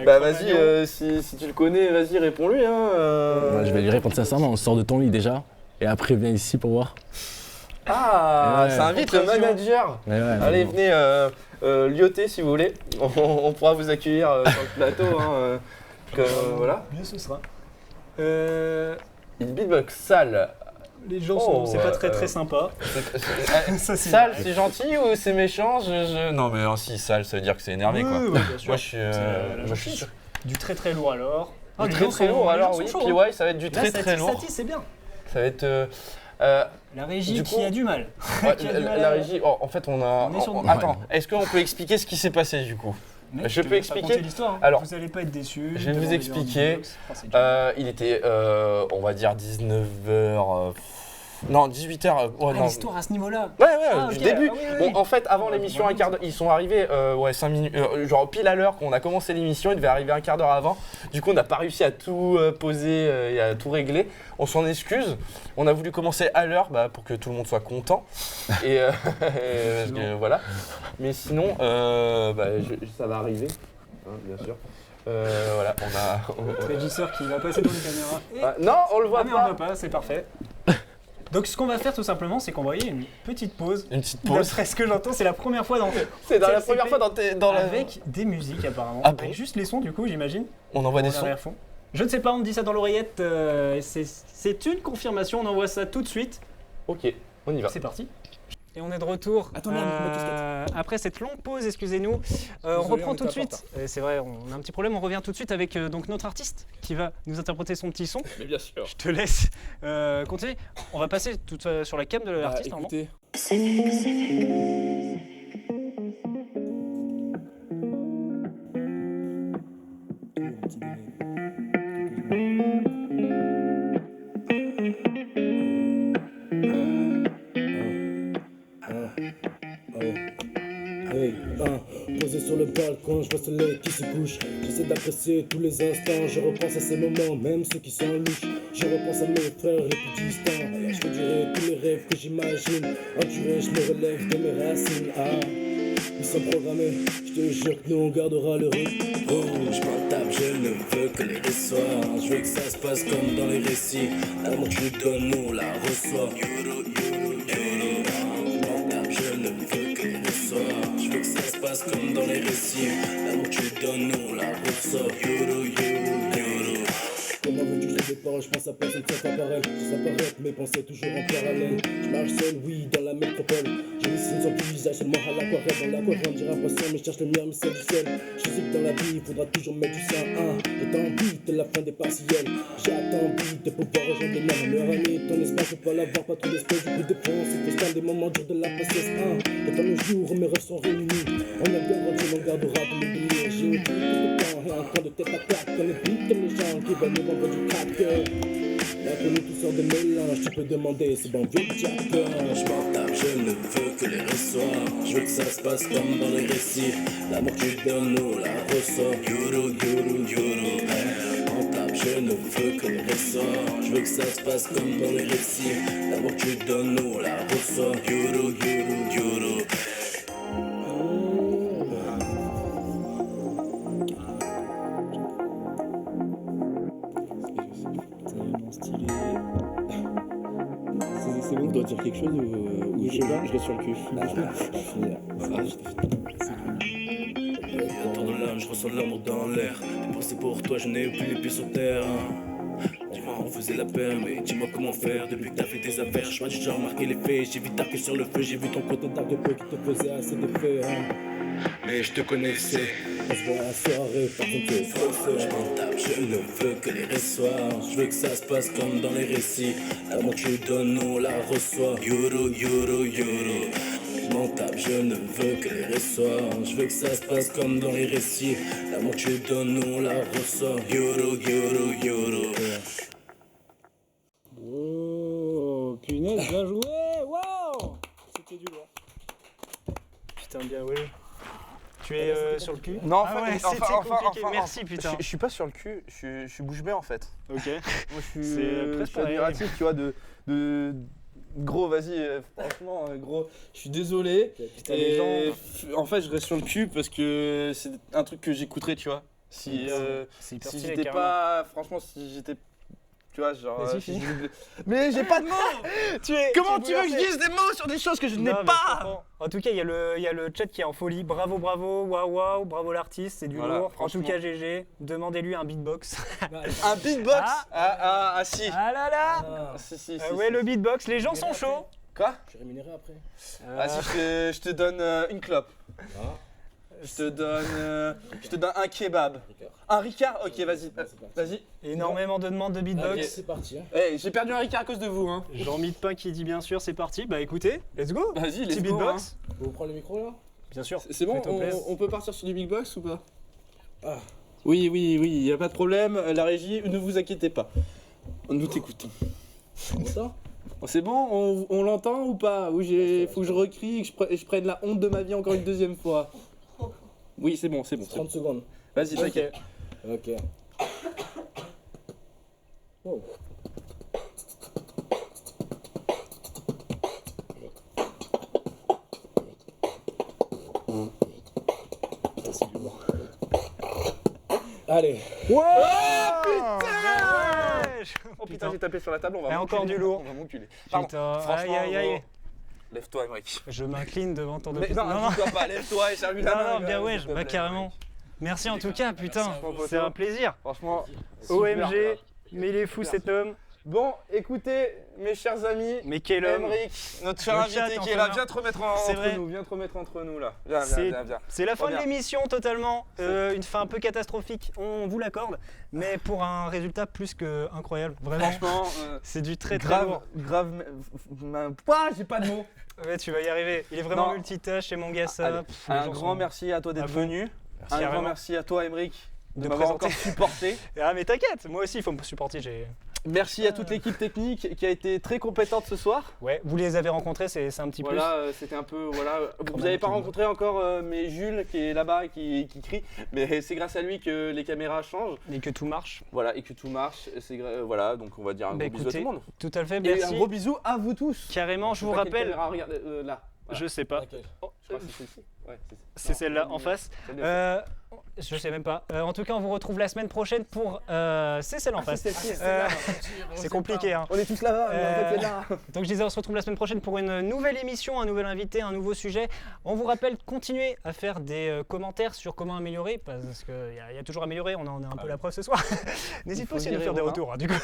Bah, vas-y, si tu le connais, vas-y, réponds-lui. Hein, Ouais, je vais lui répondre sincèrement, on sort de ton lit déjà. Et après, viens ici pour voir. Ah, Ouais. ça invite le manager. Ouais, Allez, bon. venez lioter si vous voulez. On pourra vous accueillir sur le plateau. Hein, voilà. mieux ce sera. Il beatbox sale. Les gens sont, c'est pas très très sympa. Ça, c'est Sale, vrai. c'est gentil ou c'est méchant Non, mais si, sale, ça veut dire que c'est énervé, quoi. Oui, oui, bien sûr. Moi, je suis. C'est la moi, je suis gentillesse. sûr. Du très très lourd alors. Du les très gens très sont- lourd, les alors gens oui. sont Puis chauds, ouais, ça va être du Là, très ça très tisse, lourd. c'est bien. Ça va être. La régie Du qui coup- a du mal. Ouais, Qui a du mal la à- régie, en fait, on a. On est sur- Attends, est-ce qu'on peut expliquer ce qui s'est passé du coup Mec, je te peux laisse expliquer raconter l'histoire, hein. Alors, vous allez pas être déçus. je vais vous devant les expliquer. beatbox. Oh, c'est dur. Il était, on va dire, 19h. Non, 18h. Ah, l'histoire à ce niveau-là. Ouais, Ah, du ok. début. Ah, oui, oui, oui. Bon, en fait, avant l'émission, un quart d'heure, ils sont arrivés, 5 minutes, genre pile à l'heure qu'on a commencé l'émission, ils devaient arriver un quart d'heure avant. Du coup, on n'a pas réussi à tout poser et à tout régler. On s'en excuse. On a voulu commencer à l'heure pour que tout le monde soit content. Et parce que, voilà. Mais sinon, ça va arriver, hein, bien sûr. Voilà, on a. Régisseur qui va passer dans les caméras. Et... Ah, non, on le voit mais pas. on le voit pas, c'est parfait. Donc ce qu'on va faire tout simplement, c'est qu'on va y une petite pause. Une petite D'après pause. ce que j'entends, c'est la première fois dans. C'est dans la CLCP, première fois dans la. Avec des musiques apparemment. Ah bon Avec juste les sons du coup, j'imagine. On envoie des En sons. arrière-fond. Je ne sais pas, on me dit ça dans l'oreillette. C'est une confirmation, on envoie ça tout de suite. Ok, on y va. C'est parti. Et on est de retour. Attends, merde, ma casquette. Après cette longue pause, excusez-nous. On reprend tout de suite. C'est vrai, on a un petit problème. On revient tout de suite avec donc notre artiste qui va nous interpréter son petit son. Mais bien sûr. Je te laisse continuer. On va passer tout sur la cam de l'artiste. Écoutez. Posé sur le balcon, je vois le soleil qui se couche. J'essaie d'apprécier tous les instants. Je repense à ces moments, même ceux qui sont louches. Je repense à mes frères les plus distants. Je redirai tous les rêves que j'imagine. Enduré, je me relève de mes racines. Ils sont programmés, je te jure que nous on gardera le rythme. Oh, je m'en tape, je ne veux que les histoires. Je veux que ça se passe comme dans les récits. L'amour que tu donnes, on la reçoit. Je ne veux que les histoires. Je veux que ça se passe comme dans les récits. L'amour que tu donnes, on la reçoit. Comment veux-tu que je départ? Je pense à personne qui pas pareil. Ça paraît mes pensées toujours en parallèle. Je marche seul, oui, dans la métropole. Je dessine son visage seulement à l'aquarelle. Dans l'aquarelle, on dirait un poisson, mais je cherche le mien, mais c'est du ciel. Je sais que dans la vie, il faudra toujours mettre du sang. J'ai envie de la fin des partiels. J'ai envie de pouvoir rejoindre les miens. Meilleur ami, ton espace, je peux pas l'avoir, pas trop d'espèce. Du coup de France, il faut se faire des moments durs de la patience. Et dans le jour où mes rêves sont réunis, on a bien grandi, on gardera de l'oublier. J'ai eu tout le temps et un camp de tête à tête. Comme les beats, comme les gens qui veulent nous vendre du crack. L'inconnu tout sort de mélange, tu peux demander, c'est bon, vieux Jack. Je m'en tape, je ne veux que les ressorts. Je veux que ça se passe comme dans les récits. L'amour que tu donnes, nous la ressort. Yuru, yuru, yuru. Je m'en tape, je ne veux que les ressorts. Je veux que ça se passe comme dans les récits. L'amour que tu donnes, nous la ressort. Yuru, yuru, yuru. C'est bon, je dois dire quelque chose ou je reste sur le cul. Attends de l'âme, je ressens l'amour dans l'air. Des pensées pour toi, je n'ai plus les pieds sur terre. Dis-moi, on faisait la paire, mais dis-moi comment faire. Depuis que t'as fait tes affaires, je crois que j'ai déjà remarqué les faits. J'ai vite tapé sur le feu, j'ai vu ton côté dark de peu qui te faisait assez d'effet. Mais je te connaissais. On se voit à la soirée, par contre t'es faussé. Je m'en tape, je ne veux que les ressoirs. Je veux que ça se passe comme dans les récits. L'amour que tu donnes, on la reçoit. Yuru, yuru, yuru. Je m'en tape, je ne veux que les ressoirs. Je veux que ça se passe comme dans les récits. L'amour que tu donnes, on la reçoit. Yuru, yuru, yuru. Oh, punaise, bien joué. Waouh, c'était du lourd. Putain, bien ouais. Tu es sur le cul? Non, en ouais, fait, c'était compliqué. Merci, putain. Je suis pas sur le cul, je suis bouche bée en fait. Ok. Moi, je C'est presque suis admiratif, tu vois, de gros, vas-y, franchement, gros, je suis désolé. Putain, et les gens... en fait, je reste sur le cul parce que c'est un truc que j'écouterais, tu vois. Si j'étais pas, franchement, si j'étais... Tu vois, genre. Mais j'ai pas de mots. Comment tu veux que je dise des mots sur des choses que je n'ai pas? En tout cas, il y a le chat qui est en folie. Bravo, bravo, waouh, waouh, bravo l'artiste, c'est du lourd. En tout cas, GG, demandez-lui un beatbox. Un beatbox? Si. Ah là là. Si. Ouais, le beatbox, les gens sont chauds. Quoi? Je suis rémunéré après. Si, je te donne une clope. Je te donne un kebab. Un Ricard? Ok, vas-y. Énormément de demandes de beatbox. Ok, c'est parti. Hey, j'ai perdu un Ricard à cause de vous. Hein. Jean-Mi de Pain qui dit bien sûr, c'est parti. Bah écoutez, let's go. Vas-y, petit beatbox. Vous prenez le micro là? Bien sûr. C'est bon, on peut partir sur du big box ou pas? Oui, y a pas de problème. La régie, ne vous inquiétez pas. Nous t'écoutons. On entend? C'est bon, on l'entend ou pas? Ou faut que je recrie et que je prenne la honte de ma vie encore une deuxième fois? Oui, c'est bon. 30 secondes. Vas-y, t'inquiète. Ok. Oh. C'est du lourd. Allez. Ouais, Oh putain, j'ai tapé sur la table, on va m'enculer. Encore du lourd. On va m'enculer. Putain, aïe. Lève-toi, Emmerich. Je m'incline devant ton deux. Non, lève-toi pas, lève-toi et serre-lui la main. Non, bien ouais, bah carrément. Merci en tout cas, putain, c'est un plaisir. Franchement, OMG, mais il est fou cet homme. Bon, écoutez, mes chers amis, mais quel homme. Emeric, notre cher invité qui est là, viens te remettre entre nous là. Viens. C'est la fin de Reviens. l'émission totalement, une fin un peu catastrophique, on vous l'accorde, mais pour un résultat plus que incroyable, vraiment. Franchement, c'est du très grave, lourd. J'ai pas de mots. Ouais, tu vas y arriver. Il est vraiment Non. multitâche et Mangasa. Un grand merci à toi d'être venu. Un grand merci à toi, Emeric, de m'avoir encore supporté. Ah mais t'inquiète, moi aussi il faut me supporter. Merci à toute l'équipe technique qui a été très compétente ce soir. Ouais, vous les avez rencontrés, c'est un petit peu. Voilà, c'était un peu. Voilà. Vous n'avez pas rencontré encore mais Jules qui est là-bas qui crie, mais c'est grâce à lui que les caméras changent. Et que tout marche. Voilà, et que tout marche. Voilà, donc on va dire un gros bisou à tout le monde. Tout à fait, merci. Et un gros bisou à vous tous. Carrément, je vous rappelle. Regarde, là. Voilà. Je sais pas. Je crois que c'est celle-ci. Ouais, c'est celle-là en face. Je sais même pas. En tout cas, on vous retrouve la semaine prochaine pour. C'est celle en face. C'est compliqué. Hein. On est tous là-bas. Là. Donc je disais, on se retrouve la semaine prochaine pour une nouvelle émission, un nouvel invité, un nouveau sujet. On vous rappelle, continuez à faire des commentaires sur comment améliorer, parce qu'il y a toujours à améliorer. On en a un peu la preuve ce soir. N'hésite pas aussi à nous faire des retours. Hein, du coup,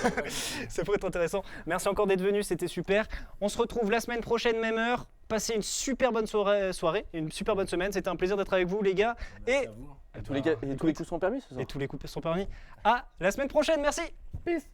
ça pourrait être intéressant. Merci encore d'être venu, c'était super. On se retrouve la semaine prochaine, même heure. Passez une super bonne soirée, une super bonne semaine. C'était un plaisir d'être avec vous, les gars. Et tous les coups sont permis ce soir. Et tous les coups sont permis. À la semaine prochaine, merci. Peace.